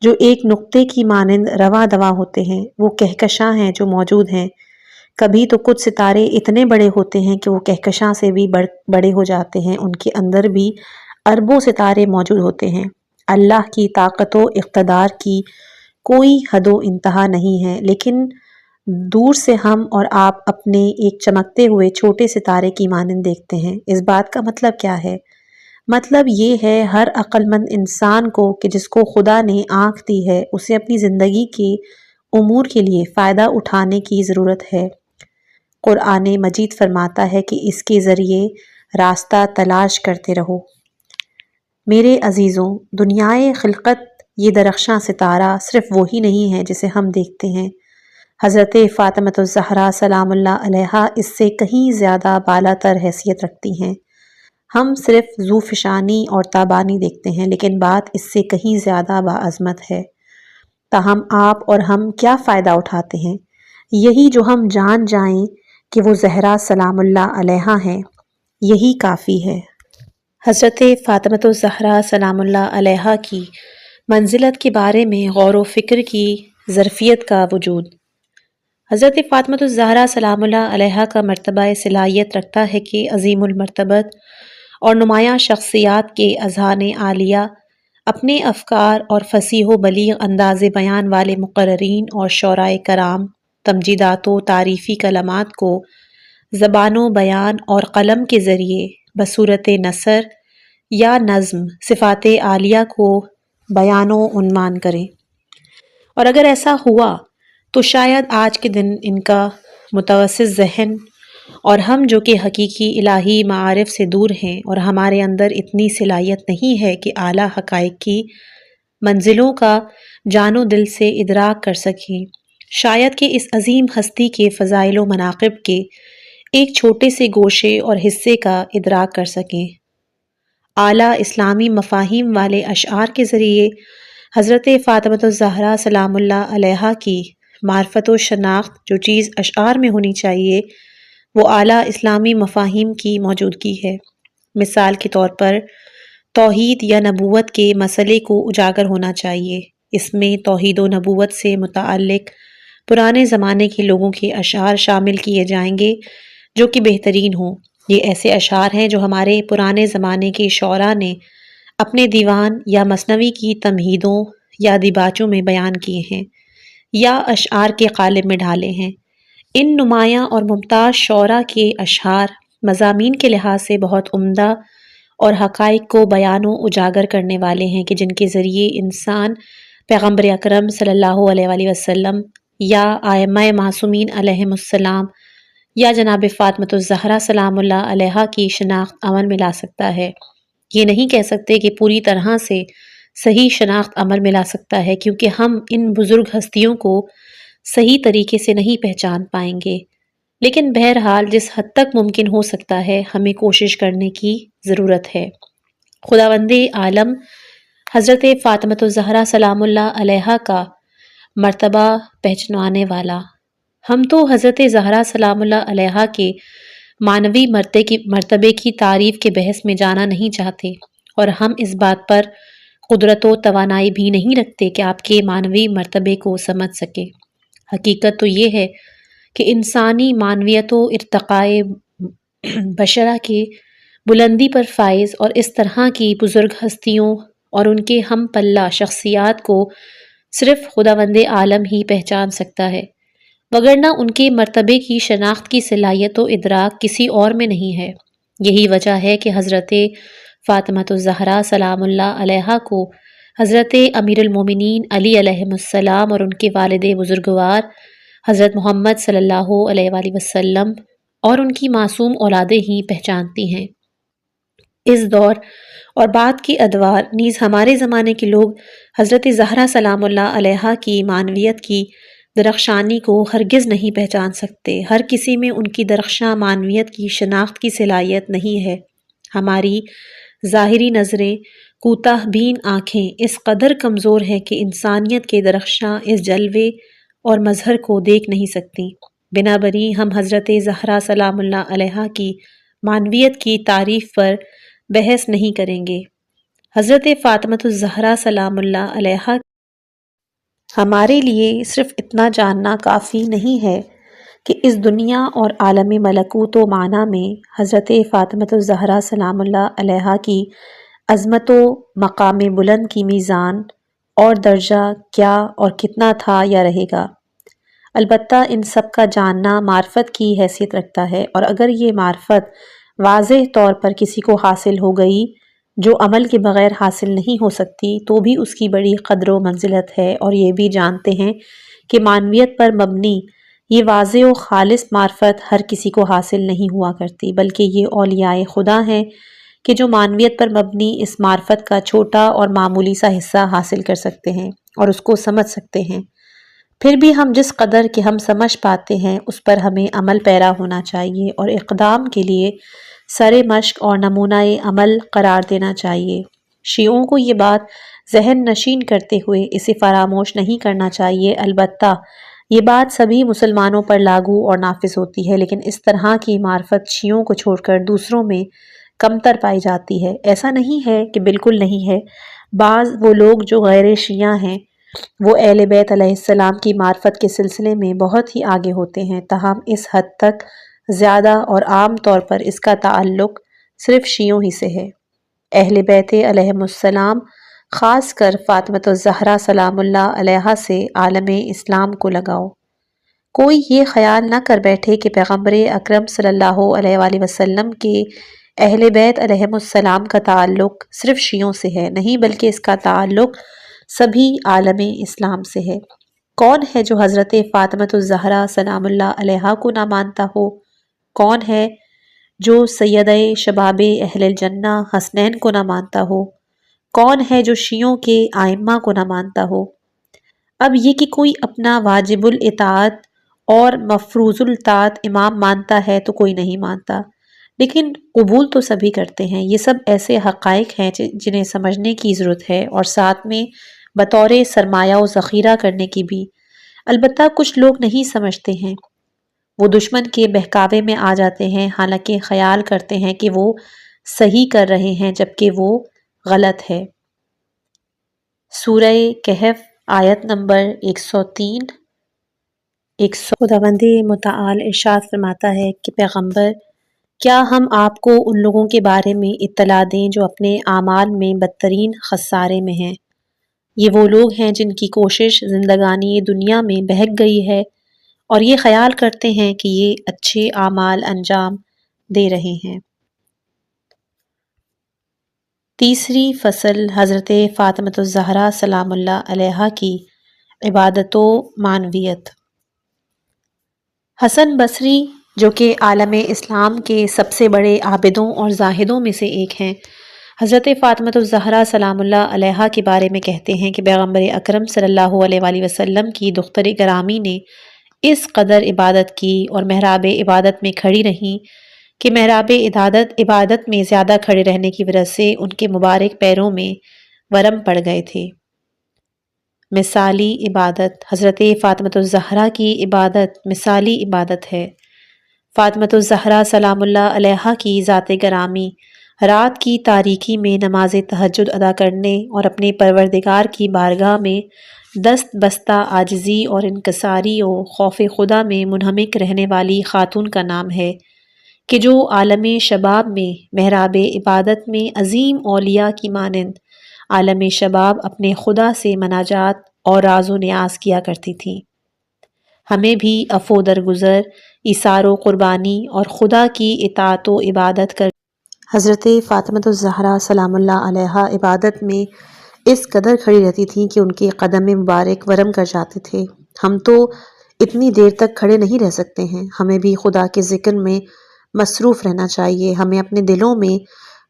جو ایک نقطے کی مانند رواں دواں ہوتے ہیں۔ وہ کہکشاں ہیں جو موجود ہیں۔ کبھی تو کچھ ستارے اتنے بڑے ہوتے ہیں کہ وہ کہکشاں سے بھی بڑے ہو جاتے ہیں۔ ان کے اندر بھی اربوں ستارے موجود ہوتے ہیں۔ اللہ کی طاقت و اقتدار کی کوئی حد و انتہا نہیں ہے، لیکن دور سے ہم اور آپ اپنے ایک چمکتے ہوئے چھوٹے ستارے کی مانند دیکھتے ہیں۔ اس بات کا مطلب کیا ہے؟ مطلب یہ ہے ہر عقل مند انسان کو کہ جس کو خدا نے آنکھ دی ہے، اسے اپنی زندگی کے امور کے لیے فائدہ اٹھانے کی ضرورت ہے۔ قرآن مجید فرماتا ہے کہ اس کے ذریعے راستہ تلاش کرتے رہو۔ میرے عزیزوں، دنیائے خلقت یہ درخشاں ستارہ صرف وہی نہیں ہے جسے ہم دیکھتے ہیں۔ حضرت فاطمۃ الزہرا سلام اللہ علیہا اس سے کہیں زیادہ بالا تر حیثیت رکھتی ہیں۔ ہم صرف ذوفشانی اور تابانی دیکھتے ہیں، لیکن بات اس سے کہیں زیادہ باعظمت ہے۔ تاہم آپ اور ہم کیا فائدہ اٹھاتے ہیں؟ یہی جو ہم جان جائیں کہ وہ زہرا سلام اللہ علیہا ہیں، یہی کافی ہے۔ حضرت فاطمۃ الزہرا سلام اللہ علیہا کی منزلت کے بارے میں غور و فکر کی ظرفیت کا وجود۔ حضرت فاطمۃ الزہرا سلام اللہ علیہا کا مرتبہ صلاحیت رکھتا ہے کہ عظیم المرتبت اور نمایاں شخصیات کے اذہان عالیہ اپنے افکار اور فصیح و بلیغ انداز بیان والے مقررین اور شعراء کرام تمجیدات و تعریفی کلمات کو زبان و بیان اور قلم کے ذریعے بصورت نثر یا نظم صفات عالیہ کو بیان و عنوان کریں، اور اگر ایسا ہوا تو شاید آج کے دن ان کا متوسط ذہن اور ہم جو کہ حقیقی الہی معارف سے دور ہیں اور ہمارے اندر اتنی صلاحیت نہیں ہے کہ اعلیٰ حقائق کی منزلوں کا جان و دل سے ادراک کر سکیں، شاید کہ اس عظیم ہستی کے فضائل و مناقب کے ایک چھوٹے سے گوشے اور حصے کا ادراک کر سکیں۔ اعلیٰ اسلامی مفاہیم والے اشعار کے ذریعے حضرت فاطمۃ الزہرا سلام اللہ علیہا کی معرفت و شناخت جو چیز اشعار میں ہونی چاہیے وہ اعلیٰ اسلامی مفاہیم کی موجودگی ہے۔ مثال کے طور پر توحید یا نبوت کے مسئلے کو اجاگر ہونا چاہیے۔ اس میں توحید و نبوت سے متعلق پرانے زمانے کے لوگوں کے اشعار شامل کیے جائیں گے جو کہ بہترین ہوں۔ یہ ایسے اشعار ہیں جو ہمارے پرانے زمانے کے شعراء نے اپنے دیوان یا مثنوی کی تمہیدوں یا دیباچوں میں بیان کیے ہیں یا اشعار کے قالب میں ڈھالے ہیں۔ ان نمایاں اور ممتاز شعراء کے اشعار مضامین کے لحاظ سے بہت عمدہ اور حقائق کو بیان و اجاگر کرنے والے ہیں کہ جن کے ذریعے انسان پیغمبر اکرم صلی اللہ علیہ وآلہ وسلم یا ائمہ معصومین علیہم السلام یا جناب فاطمۃ الزہرا سلام اللہ علیہا کی شناخت عمل میں لا سکتا ہے۔ یہ نہیں کہہ سکتے کہ پوری طرح سے صحیح شناخت عمل میں لا سکتا ہے، کیونکہ ہم ان بزرگ ہستیوں کو صحیح طریقے سے نہیں پہچان پائیں گے، لیکن بہرحال جس حد تک ممکن ہو سکتا ہے ہمیں کوشش کرنے کی ضرورت ہے۔ خداوند عالم حضرت فاطمۃ الزہرا سلام اللہ علیہا کا مرتبہ پہچاننے والا، ہم تو حضرت زہرا سلام اللہ علیہا کے معنوی مرتبے کی تعریف کے بحث میں جانا نہیں چاہتے، اور ہم اس بات پر قدرت و توانائی بھی نہیں رکھتے کہ آپ کے معنوی مرتبے کو سمجھ سکیں۔ حقیقت تو یہ ہے کہ انسانی معنویت و ارتقاء بشرہ کے بلندی پر فائز اور اس طرح کی بزرگ ہستیوں اور ان کے ہم پلہ شخصیات کو صرف خداوند عالم ہی پہچان سکتا ہے، وگرنہ ان کے مرتبے کی شناخت کی صلاحیت و ادراک کسی اور میں نہیں ہے۔ یہی وجہ ہے کہ حضرت فاطمۃ الزہرا سلام اللہ علیہا کو حضرت امیر المومنین علی علیہ السلام اور ان کے والد بزرگوار حضرت محمد صلی اللہ علیہ وآلہ وسلم اور ان کی معصوم اولادیں ہی پہچانتی ہیں۔ اس دور اور بعد کی ادوار نیز ہمارے زمانے کے لوگ حضرت زہرا سلام اللہ علیہا کی معنویت کی درخشانی کو ہرگز نہیں پہچان سکتے۔ ہر کسی میں ان کی درخشاں معنویت کی شناخت کی صلاحیت نہیں ہے۔ ہماری ظاہری نظریں، کوتاہ بین آنکھیں اس قدر کمزور ہیں کہ انسانیت کے درخشاں اس جلوے اور مظہر کو دیکھ نہیں سکتی۔ بنا بری ہم حضرت زہرا سلام اللہ علیہا کی معنویت کی تعریف پر بحث نہیں کریں گے۔ حضرت فاطمۃ الزہرا سلام اللہ علیہا ہمارے لیے صرف اتنا جاننا کافی نہیں ہے کہ اس دنیا اور عالم ملکوت و معنی میں حضرت فاطمۃ الزہرا سلام اللہ علیہا کی عظمت و مقام بلند کی میزان اور درجہ کیا اور کتنا تھا یا رہے گا۔ البتہ ان سب کا جاننا معرفت کی حیثیت رکھتا ہے، اور اگر یہ معرفت واضح طور پر کسی کو حاصل ہو گئی جو عمل کے بغیر حاصل نہیں ہو سکتی، تو بھی اس کی بڑی قدر و منزلت ہے۔ اور یہ بھی جانتے ہیں کہ معنویت پر مبنی یہ واضح و خالص معرفت ہر کسی کو حاصل نہیں ہوا کرتی، بلکہ یہ اولیاء خدا ہیں کہ جو معنویت پر مبنی اس معرفت کا چھوٹا اور معمولی سا حصہ حاصل کر سکتے ہیں اور اس کو سمجھ سکتے ہیں۔ پھر بھی ہم جس قدر کہ ہم سمجھ پاتے ہیں اس پر ہمیں عمل پیرا ہونا چاہیے اور اقدام کے لیے سر مشق اور نمونہ عمل قرار دینا چاہیے۔ شیعوں کو یہ بات ذہن نشین کرتے ہوئے اسے فراموش نہیں کرنا چاہیے۔ البتہ یہ بات سبھی مسلمانوں پر لاگو اور نافذ ہوتی ہے، لیکن اس طرح کی معرفت شیعوں کو چھوڑ کر دوسروں میں کمتر پائی جاتی ہے۔ ایسا نہیں ہے کہ بالکل نہیں ہے، بعض وہ لوگ جو غیر شیعہ ہیں وہ اہل بیت علیہ السلام کی معرفت کے سلسلے میں بہت ہی آگے ہوتے ہیں، تاہم اس حد تک زیادہ اور عام طور پر اس کا تعلق صرف شیعوں ہی سے ہے۔ اہل بیت علیہم السلام، خاص کر فاطمۃ الزہرا سلام اللہ علیہا سے عالم اسلام کو لگاؤ۔ کوئی یہ خیال نہ کر بیٹھے کہ پیغمبر اکرم صلی اللہ علیہ وآلہ وسلم کے اہل بیت علیہم السلام کا تعلق صرف شیعوں سے ہے، نہیں بلکہ اس کا تعلق سبھی عالم اسلام سے ہے۔ کون ہے جو حضرت فاطمۃ الزہرا سلام اللہ علیہا کو نہ مانتا ہو؟ کون ہے جو سیدہ شباب اہل الجنہ حسنین کو نہ مانتا ہو؟ کون ہے جو شیعوں کے ائمہ کو نہ مانتا ہو؟ اب یہ کہ کوئی اپنا واجب الاطاعت اور مفروض الطاعت امام مانتا ہے تو کوئی نہیں مانتا، لیکن قبول تو سبھی کرتے ہیں۔ یہ سب ایسے حقائق ہیں جنہیں سمجھنے کی ضرورت ہے، اور ساتھ میں بطور سرمایہ و ذخیرہ کرنے کی بھی۔ البتہ کچھ لوگ نہیں سمجھتے ہیں، وہ دشمن کے بہکاوے میں آ جاتے ہیں، حالانکہ خیال کرتے ہیں کہ وہ صحیح کر رہے ہیں جبکہ وہ غلط ہے۔ سورہ کہف آیت نمبر 103 خداوند متعال ارشاد فرماتا ہے کہ پیغمبر کیا ہم آپ کو ان لوگوں کے بارے میں اطلاع دیں جو اپنے اعمال میں بدترین خسارے میں ہیں؟ یہ وہ لوگ ہیں جن کی کوشش زندگانی دنیا میں بہک گئی ہے اور یہ خیال کرتے ہیں کہ یہ اچھے اعمال انجام دے رہے ہیں۔ تیسری فصل حضرت فاطمۃ الزہرا سلام اللہ علیہا کی عبادت و معنویت۔ حسن بصری جو کہ عالم اسلام کے سب سے بڑے عابدوں اور زاہدوں میں سے ایک ہیں، حضرت فاطمۃ الزہرا سلام اللہ علیہا کے بارے میں کہتے ہیں کہ پیغمبر اکرم صلی اللہ علیہ وآلہ وسلم کی دختر گرامی نے اس قدر عبادت کی اور محراب عبادت میں کھڑی رہیں کہ محراب عبادت میں زیادہ کھڑے رہنے کی وجہ سے ان کے مبارک پیروں میں ورم پڑ گئے تھے۔ مثالی عبادت۔ حضرت فاطمۃ الزہرا کی عبادت مثالی عبادت ہے۔ فاطمۃ الزہرا سلام اللہ علیہا کی ذات گرامی رات کی تاریکی میں نماز تہجد ادا کرنے اور اپنے پروردگار کی بارگاہ میں دست بستہ عاجزی اور انکساری و خوف خدا میں منہمک رہنے والی خاتون کا نام ہے کہ جو عالم شباب میں محراب عبادت میں عظیم اولیاء کی مانند عالم شباب اپنے خدا سے مناجات اور راز و نیاز کیا کرتی تھیں۔ ہمیں بھی عفو درگزر، ایثار و قربانی اور خدا کی اطاعت و عبادت کر حضرت فاطمۃ الزہرا سلام اللہ علیہا عبادت میں اس قدر کھڑی رہتی تھیں کہ ان کے قدم مبارک ورم کر جاتے تھے۔ ہم تو اتنی دیر تک کھڑے نہیں رہ سکتے ہیں، ہمیں بھی خدا کے ذکر میں مصروف رہنا چاہیے، ہمیں اپنے دلوں میں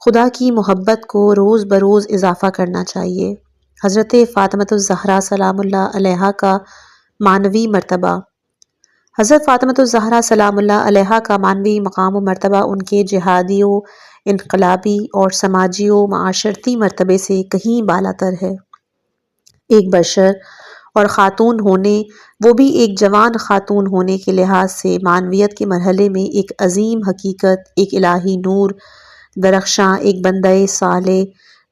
خدا کی محبت کو روز بروز اضافہ کرنا چاہیے۔ حضرت فاطمۃ الزہرا سلام اللہ علیہا کا معنوی مرتبہ۔ حضرت فاطمۃ الزہرا سلام اللہ علیہا کا معنوی مقام و مرتبہ ان کے جہادی و انقلابی اور سماجی و معاشرتی مرتبے سے کہیں بالاتر ہے۔ ایک بشر اور خاتون ہونے، وہ بھی ایک جوان خاتون ہونے کے لحاظ سے معنویت کے مرحلے میں ایک عظیم حقیقت، ایک الہی نور درخشاں، ایک بندہ صالح،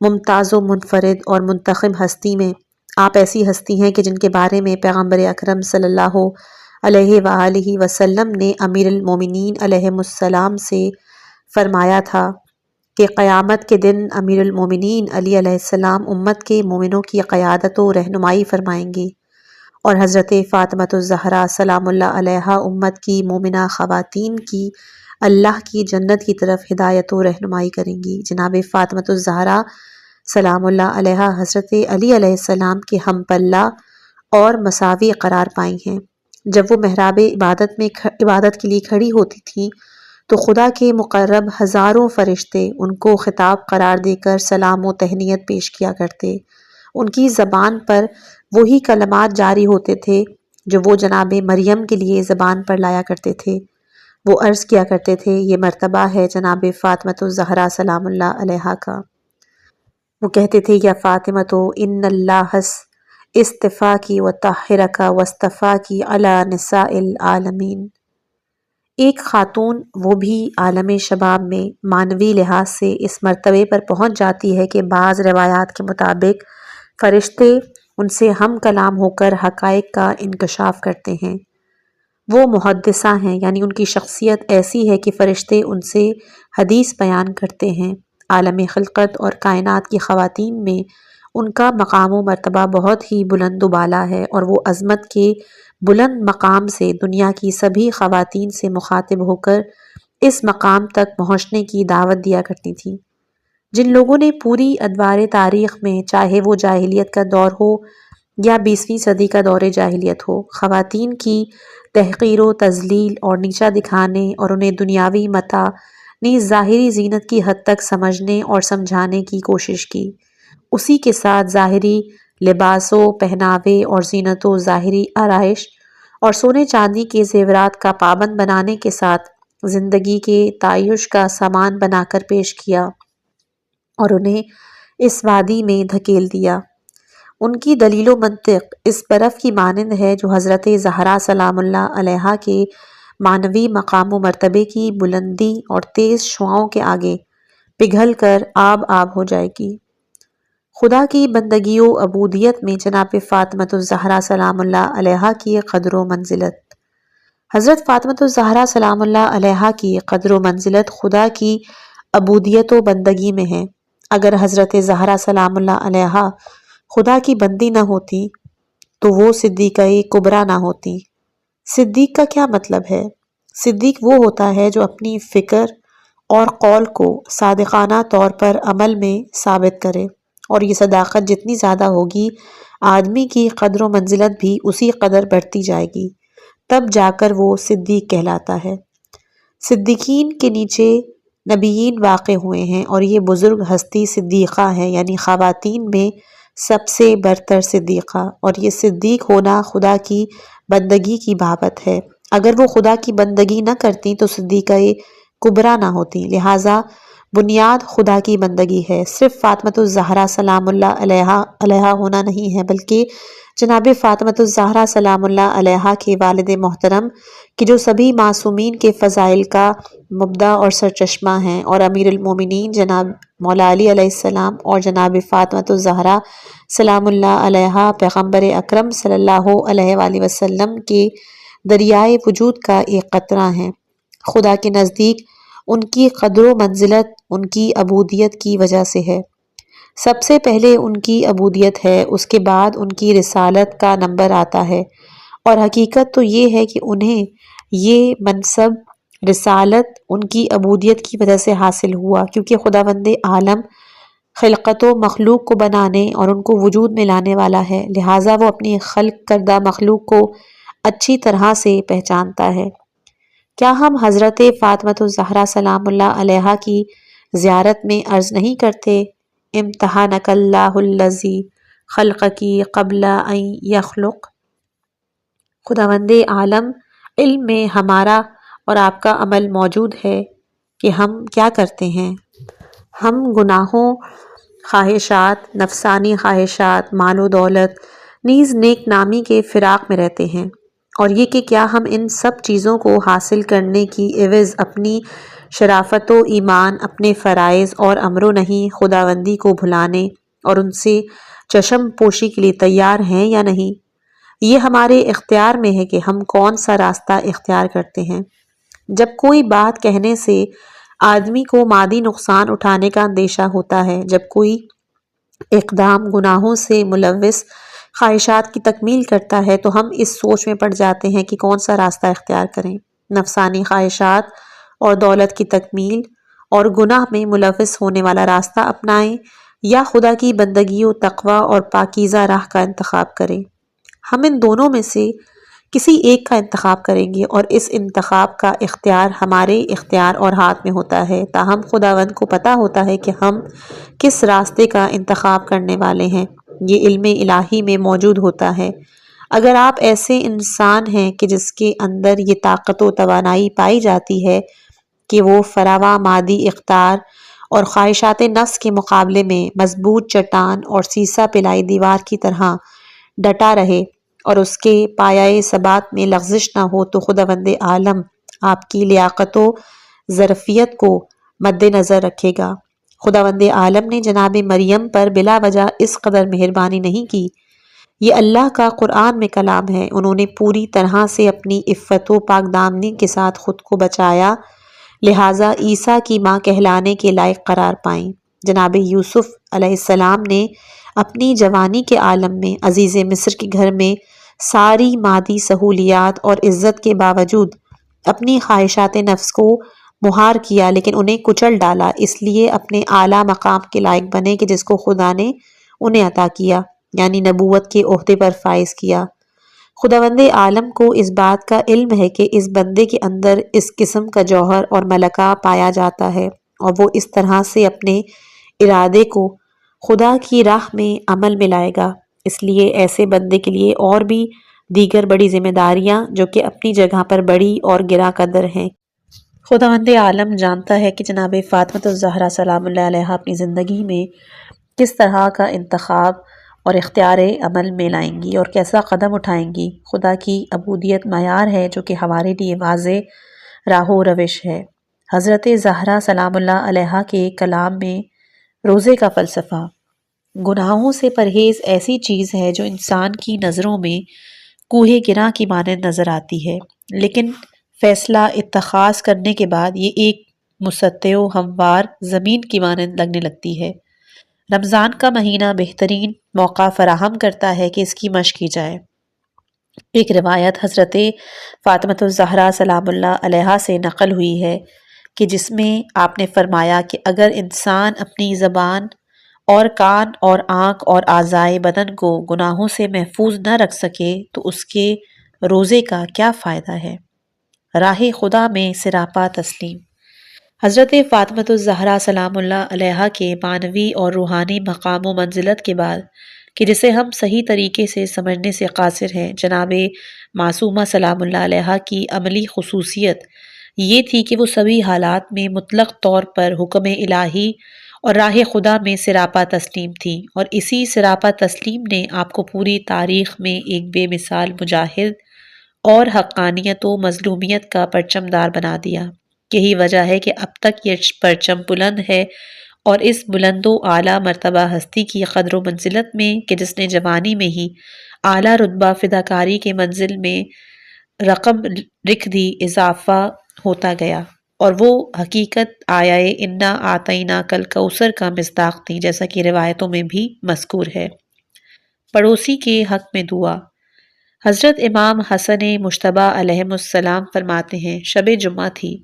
ممتاز و منفرد اور منتخب ہستی میں آپ ایسی ہستی ہیں کہ جن کے بارے میں پیغمبر اکرم صلی اللہ علیہ وآلہ وسلم نے امیر المومنین علیہ السلام سے فرمایا تھا کہ قیامت کے دن امیر المومنین علی علیہ السلام امت کے مومنوں کی قیادت و رہنمائی فرمائیں گے، اور حضرت فاطمۃ الزہرا سلام اللہ علیہا امت کی مومنہ خواتین کی اللہ کی جنت کی طرف ہدایت و رہنمائی کریں گی۔ جناب فاطمۃ الزہرا سلام اللہ علیہا حضرت علی علیہ السلام کے ہم پلہ اور مساوی قرار پائی ہیں۔ جب وہ محراب عبادت کے لیے کھڑی ہوتی تھیں تو خدا کے مقرب ہزاروں فرشتے ان کو خطاب قرار دے کر سلام و تہنیت پیش کیا کرتے۔ ان کی زبان پر وہی کلمات جاری ہوتے تھے جو وہ جناب مریم کے لیے زبان پر لایا کرتے تھے۔ وہ عرض کیا کرتے تھے، یہ مرتبہ ہے جناب فاطمۃ الزہرا سلام اللہ علیہا کا۔ وہ کہتے تھے، یا فاطمۃ ان اللہ استفاکی و طہرک واصطفاکی علی نساء العالمین۔ ایک خاتون، وہ بھی عالم شباب میں، معنوی لحاظ سے اس مرتبے پر پہنچ جاتی ہے کہ بعض روایات کے مطابق فرشتے ان سے ہم کلام ہو کر حقائق کا انکشاف کرتے ہیں۔ وہ محدثہ ہیں، یعنی ان کی شخصیت ایسی ہے کہ فرشتے ان سے حدیث بیان کرتے ہیں۔ عالم خلقت اور کائنات کی خواتین میں ان کا مقام و مرتبہ بہت ہی بلند و بالا ہے، اور وہ عظمت کے بلند مقام سے دنیا کی سبھی خواتین سے مخاطب ہو کر اس مقام تک پہنچنے کی دعوت دیا کرتی تھیں۔ جن لوگوں نے پوری ادوار تاریخ میں، چاہے وہ جاہلیت کا دور ہو یا 20ویں صدی کا دور جاہلیت ہو، خواتین کی تحقیر و تذلیل اور نیچا دکھانے اور انہیں دنیاوی متاع نیز ظاہری زینت کی حد تک سمجھنے اور سمجھانے کی کوشش کی، اسی کے ساتھ ظاہری لباس و پہناوے اور زینت و ظاہری آرائش اور سونے چاندی کے زیورات کا پابند بنانے کے ساتھ زندگی کے تعیش کا سامان بنا کر پیش کیا اور انہیں اس وادی میں دھکیل دیا۔ ان کی دلیل و منطق اس برف کی مانند ہے جو حضرت زہرا سلام اللہ علیہا کے معنوی مقام و مرتبے کی بلندی اور تیز شعاؤں کے آگے پگھل کر آب آب ہو جائے گی۔ خدا کی بندگی و عبودیت میں جناب فاطمۃ الزہرا سلام اللہ علیہا کی قدر و منزلت۔ حضرت فاطمۃ الزہرا سلام اللہ علیہا کی قدر و منزلت خدا کی عبودیت و بندگی میں ہے۔ اگر حضرت زہرا سلام اللہ علیہا خدا کی بندی نہ ہوتی تو وہ صدیقہ کبریٰ نہ ہوتی۔ صدیق کا کیا مطلب ہے؟ صدیق وہ ہوتا ہے جو اپنی فکر اور قول کو صادقانہ طور پر عمل میں ثابت کرے، اور یہ صداقت جتنی زیادہ ہوگی آدمی کی قدر و منزلت بھی اسی قدر بڑھتی جائے گی، تب جا کر وہ صدیق کہلاتا ہے۔ صدیقین کے نیچے نبیین واقع ہوئے ہیں، اور یہ بزرگ ہستی صدیقہ ہے، یعنی خواتین میں سب سے برتر صدیقہ، اور یہ صدیق ہونا خدا کی بندگی کی بابت ہے۔ اگر وہ خدا کی بندگی نہ کرتی تو صدیقہ کبریٰ نہ ہوتی، لہٰذا بنیاد خدا کی بندگی ہے۔ صرف فاطمۃ الزہرا سلام اللہ علیہا ہونا نہیں ہے، بلکہ جناب فاطمۃ الزہرا سلام اللہ علیہا کے والد محترم کہ جو سبھی معصومین کے فضائل کا مبدع اور سرچشمہ ہیں، اور امیر المومنین جناب مولا علی علیہ السلام اور جناب فاطمۃ الزہرا سلام اللہ علیہا پیغمبر اکرم صلی اللہ علیہ وآلہ وسلم کے دریائے وجود کا ایک قطرہ ہیں۔ خدا کے نزدیک ان کی قدر و منزلت ان کی عبودیت کی وجہ سے ہے۔ سب سے پہلے ان کی عبودیت ہے، اس کے بعد ان کی رسالت کا نمبر آتا ہے، اور حقیقت تو یہ ہے کہ انہیں یہ منصب رسالت ان کی عبودیت کی وجہ سے حاصل ہوا، کیونکہ خداوند عالم خلقت و مخلوق کو بنانے اور ان کو وجود میں لانے والا ہے، لہٰذا وہ اپنی خلق کردہ مخلوق کو اچھی طرح سے پہچانتا ہے۔ کیا ہم حضرت فاطمۃ الزہرا سلام اللہ علیہا کی زیارت میں عرض نہیں کرتے امتحانک اللہ الذی خلقکی قبل ان یخلق؟ خداوند عالم علم میں ہمارا اور آپ کا عمل موجود ہے کہ ہم کیا کرتے ہیں۔ ہم گناہوں، خواہشات، نفسانی خواہشات، مال و دولت، نیز نیک نامی کے فراق میں رہتے ہیں، اور یہ کہ کیا ہم ان سب چیزوں کو حاصل کرنے کی عوض اپنی شرافت و ایمان، اپنے فرائض اور امر و نہی خداوندی کو بھلانے اور ان سے چشم پوشی کے لیے تیار ہیں یا نہیں؟ یہ ہمارے اختیار میں ہے کہ ہم کون سا راستہ اختیار کرتے ہیں۔ جب کوئی بات کہنے سے آدمی کو مادی نقصان اٹھانے کا اندیشہ ہوتا ہے، جب کوئی اقدام گناہوں سے ملوث خواہشات کی تکمیل کرتا ہے، تو ہم اس سوچ میں پڑ جاتے ہیں کہ کون سا راستہ اختیار کریں، نفسانی خواہشات اور دولت کی تکمیل اور گناہ میں ملوث ہونے والا راستہ اپنائیں، یا خدا کی بندگی و تقوی اور پاکیزہ راہ کا انتخاب کریں۔ ہم ان دونوں میں سے کسی ایک کا انتخاب کریں گے، اور اس انتخاب کا اختیار ہمارے اختیار اور ہاتھ میں ہوتا ہے، تاہم خداوند کو پتہ ہوتا ہے کہ ہم کس راستے کا انتخاب کرنے والے ہیں۔ یہ علم الہی میں موجود ہوتا ہے۔ اگر آپ ایسے انسان ہیں کہ جس کے اندر یہ طاقت و توانائی پائی جاتی ہے کہ وہ فراواں مادی اقدار اور خواہشات نفس کے مقابلے میں مضبوط چٹان اور سیسہ پلائی دیوار کی طرح ڈٹا رہے اور اس کے پایۂ ثبات میں لغزش نہ ہو، تو خداوند عالم آپ کی لیاقت و ظرفیت کو مد نظر رکھے گا۔ خداوند عالم نے جناب مریم پر بلا وجہ اس قدر مہربانی نہیں کی۔ یہ اللہ کا قرآن میں کلام ہے۔ انہوں نے پوری طرح سے اپنی عفت و پاک دامنی کے ساتھ خود کو بچایا، لہٰذا عیسیٰ کی ماں کہلانے کے لائق قرار پائیں۔ جناب یوسف علیہ السلام نے اپنی جوانی کے عالم میں عزیز مصر کے گھر میں ساری مادی سہولیات اور عزت کے باوجود اپنی خواہشات نفس کو مہار کیا، لیکن انہیں کچل ڈالا، اس لیے اپنے اعلیٰ مقام کے لائق بنے کہ جس کو خدا نے انہیں عطا کیا، یعنی نبوت کے عہدے پر فائز کیا۔ خداوند عالم کو اس بات کا علم ہے کہ اس بندے کے اندر اس قسم کا جوہر اور ملکہ پایا جاتا ہے، اور وہ اس طرح سے اپنے ارادے کو خدا کی راہ میں عمل میں لائے گا۔ اس لیے ایسے بندے کے لیے اور بھی دیگر بڑی ذمہ داریاں جو کہ اپنی جگہ پر بڑی اور گراں قدر ہیں۔ خداوند عالم جانتا ہے کہ جناب فاطمۃ الزہرا سلام اللہ علیہا اپنی زندگی میں کس طرح کا انتخاب اور اختیار عمل میں لائیں گی اور کیسا قدم اٹھائیں گی۔ خدا کی عبودیت معیار ہے جو کہ ہمارے لیے واضح راہ و روش ہے۔ حضرت زہرا سلام اللہ علیہا کے کلام میں روزے کا فلسفہ: گناہوں سے پرہیز ایسی چیز ہے جو انسان کی نظروں میں کوہ گراں کی مانند نظر آتی ہے، لیکن فیصلہ اتخاذ کرنے کے بعد یہ ایک مسطح و ہموار زمین کی مانند لگنے لگتی ہے۔ رمضان کا مہینہ بہترین موقع فراہم کرتا ہے کہ اس کی مشق کی جائے۔ ایک روایت حضرت فاطمۃ الزہرا سلام اللہ علیہا سے نقل ہوئی ہے کہ جس میں آپ نے فرمایا کہ اگر انسان اپنی زبان اور کان اور آنکھ اور اعضائے بدن کو گناہوں سے محفوظ نہ رکھ سکے تو اس کے روزے کا کیا فائدہ ہے؟ راہ خدا میں سراپا تسلیم۔ حضرت فاطمۃ الزہرا سلام اللہ علیہا کے معنوی اور روحانی مقام و منزلت کے بعد کہ جسے ہم صحیح طریقے سے سمجھنے سے قاصر ہیں، جناب معصومہ سلام اللہ علیہا کی عملی خصوصیت یہ تھی کہ وہ سبھی حالات میں مطلق طور پر حکم الہی اور راہ خدا میں سراپا تسلیم تھی، اور اسی سراپا تسلیم نے آپ کو پوری تاریخ میں ایک بے مثال مجاہد اور حقانیت و مظلومیت کا پرچم دار بنا دیا۔ یہی وجہ ہے کہ اب تک یہ پرچم بلند ہے، اور اس بلند و اعلیٰ مرتبہ ہستی کی قدر و منزلت میں کہ جس نے جوانی میں ہی اعلیٰ رتبہ فداکاری کے منزل میں رقم لکھ دی، اضافہ ہوتا گیا، اور وہ حقیقت آیائے انا آتینا کل کوثر کا مصداق تھی، جیسا کہ روایتوں میں بھی مذکور ہے۔ پڑوسی کے حق میں دعا۔ حضرت امام حسن مجتبیٰ علیہم السلام فرماتے ہیں، شب جمعہ تھی،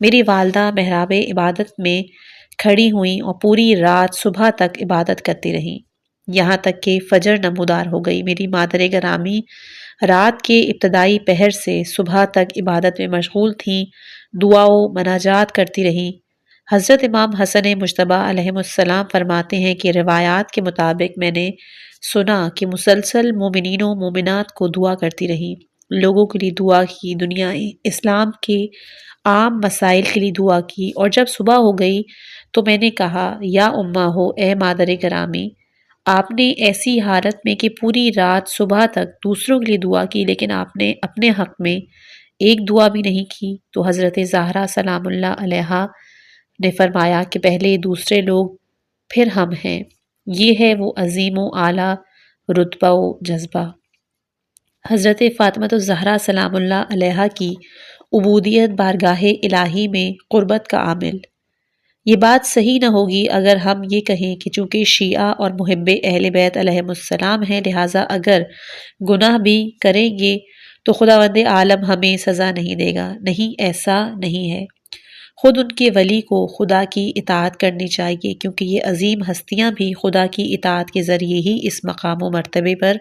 میری والدہ محراب عبادت میں کھڑی ہوئیں اور پوری رات صبح تک عبادت کرتی رہیں، یہاں تک کہ فجر نمودار ہو گئی۔ میری مادر گرامی رات کے ابتدائی پہر سے صبح تک عبادت میں مشغول تھیں، دعا و مناجات کرتی رہیں۔ حضرت امام حسن مجتبیٰ علیہم السلام فرماتے ہیں کہ روایات کے مطابق میں نے سنا کہ مسلسل مومنین و مومنات کو دعا کرتی رہیں، لوگوں کے لیے دعا کی، دنیا اسلام کے عام مسائل کے لیے دعا کی، اور جب صبح ہو گئی تو میں نے کہا، یا اماں ہو، اے مادر گرامی، آپ نے ایسی حالت میں کہ پوری رات صبح تک دوسروں کے لیے دعا کی، لیکن آپ نے اپنے حق میں ایک دعا بھی نہیں کی۔ تو حضرت زہرا سلام اللہ علیہا نے فرمایا کہ پہلے دوسرے لوگ پھر ہم ہیں، یہ ہے وہ عظیم و اعلیٰ رتبہ و جذبہ۔ حضرت فاطمۃ الزہرا سلام اللہ علیہا کی عبودیت بارگاہ الہی میں قربت کا عامل۔ یہ بات صحیح نہ ہوگی اگر ہم یہ کہیں کہ چونکہ شیعہ اور محب اہل بیت علیہم السلام ہیں، لہٰذا اگر گناہ بھی کریں گے تو خداوند عالم ہمیں سزا نہیں دے گا۔ نہیں، ایسا نہیں ہے۔ خود ان کے ولی کو خدا کی اطاعت کرنی چاہیے، کیونکہ یہ عظیم ہستیاں بھی خدا کی اطاعت کے ذریعے ہی اس مقام و مرتبے پر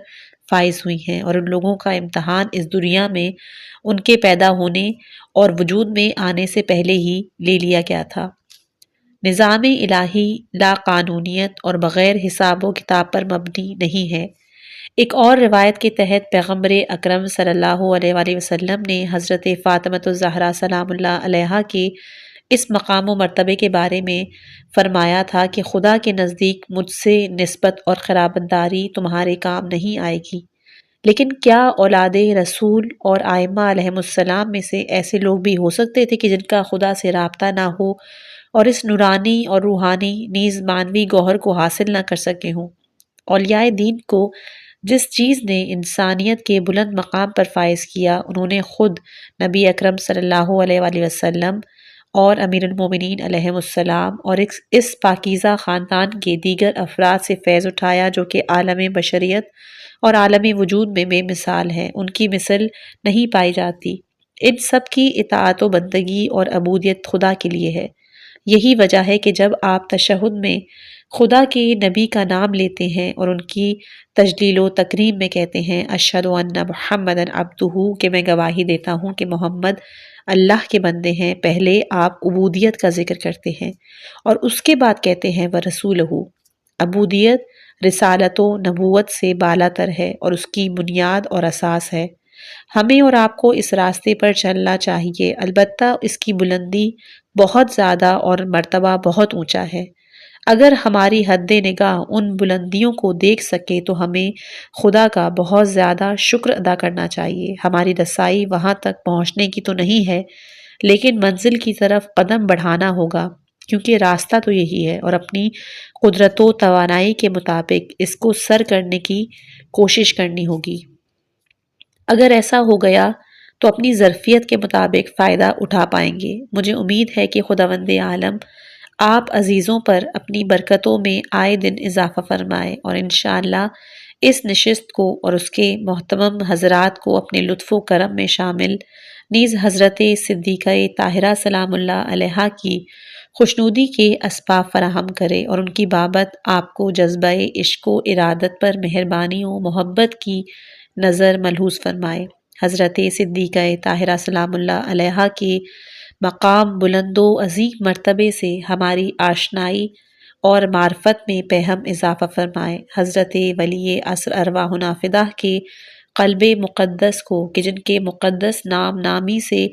فائز ہوئی ہیں، اور ان لوگوں کا امتحان اس دنیا میں ان کے پیدا ہونے اور وجود میں آنے سے پہلے ہی لے لیا گیا تھا۔ نظام الہی لا قانونیت اور بغیر حساب و کتاب پر مبنی نہیں ہے۔ ایک اور روایت کے تحت پیغمبر اکرم صلی اللہ علیہ وآلہ وسلم نے حضرت فاطمۃ الزہرا سلام اللہ علیہا کے اس مقام و مرتبے کے بارے میں فرمایا تھا کہ خدا کے نزدیک مجھ سے نسبت اور قرابت داری تمہارے کام نہیں آئے گی، لیکن کیا اولاد رسول اور ائمہ علیہم السلام میں سے ایسے لوگ بھی ہو سکتے تھے کہ جن کا خدا سے رابطہ نہ ہو اور اس نورانی اور روحانی نیز مانوی گوہر کو حاصل نہ کر سکے ہوں؟ اولیاء دین کو جس چیز نے انسانیت کے بلند مقام پر فائز کیا، انہوں نے خود نبی اکرم صلی اللہ علیہ وآلہ وسلم اور امیر المومنین علیہم السلام اور اس پاکیزہ خاندان کے دیگر افراد سے فیض اٹھایا، جو کہ عالم بشریت اور عالم وجود میں بے مثال ہیں، ان کی مثل نہیں پائی جاتی۔ ان سب کی اطاعت و بندگی اور عبودیت خدا کے لیے ہے۔ یہی وجہ ہے کہ جب آپ تشہد میں خدا کے نبی کا نام لیتے ہیں اور ان کی تجلیل و تکریم میں کہتے ہیں، اشہد ان محمدً عبدہ، کہ میں گواہی دیتا ہوں کہ محمد اللہ کے بندے ہیں، پہلے آپ عبودیت کا ذکر کرتے ہیں اور اس کے بعد کہتے ہیں وَرَسُولُہُ۔ عبودیت رسالت و نبوت سے بالا تر ہے اور اس کی بنیاد اور اساس ہے۔ ہمیں اور آپ کو اس راستے پر چلنا چاہیے، البتہ اس کی بلندی بہت زیادہ اور مرتبہ بہت اونچا ہے۔ اگر ہماری حد نگاہ ان بلندیوں کو دیکھ سکے تو ہمیں خدا کا بہت زیادہ شکر ادا کرنا چاہیے۔ ہماری رسائی وہاں تک پہنچنے کی تو نہیں ہے، لیکن منزل کی طرف قدم بڑھانا ہوگا، کیونکہ راستہ تو یہی ہے، اور اپنی قدرت و توانائی کے مطابق اس کو سر کرنے کی کوشش کرنی ہوگی۔ اگر ایسا ہو گیا تو اپنی ظرفیت کے مطابق فائدہ اٹھا پائیں گے۔ مجھے امید ہے کہ خداوند عالم آپ عزیزوں پر اپنی برکتوں میں آئے دن اضافہ فرمائے، اور انشاءاللہ اس نشست کو اور اس کے محترم حضرات کو اپنے لطف و کرم میں شامل نیز حضرت صدیقہ طاہرہ سلام اللہ علیہا کی خوشنودی کے اسباب فراہم کرے، اور ان کی بابت آپ کو جذبہ عشق و ارادت پر مہربانی و محبت کی نظر ملحوظ فرمائے۔ حضرت صدیقہ طاہرہ سلام اللہ علیہا کے مقام بلند و عظیم مرتبے سے ہماری آشنائی اور معرفت میں پہم اضافہ فرمائے۔ حضرت ولی عصر ارواحنا فداہ کے قلب مقدس کو، کہ جن کے مقدس نام نامی سے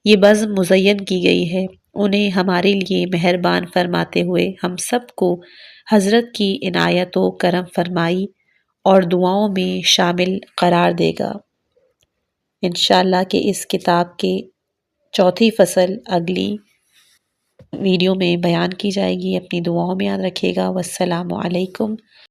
یہ بزم مزین کی گئی ہے، انہیں ہمارے لیے مہربان فرماتے ہوئے ہم سب کو حضرت کی عنایت و کرم فرمائی اور دعاؤں میں شامل قرار دے گا۔ انشاءاللہ کہ اس کتاب کے چوتھی فصل اگلی ویڈیو میں بیان کی جائے گی۔ اپنی دعاؤں میں یاد رکھیے گا۔ والسلام علیکم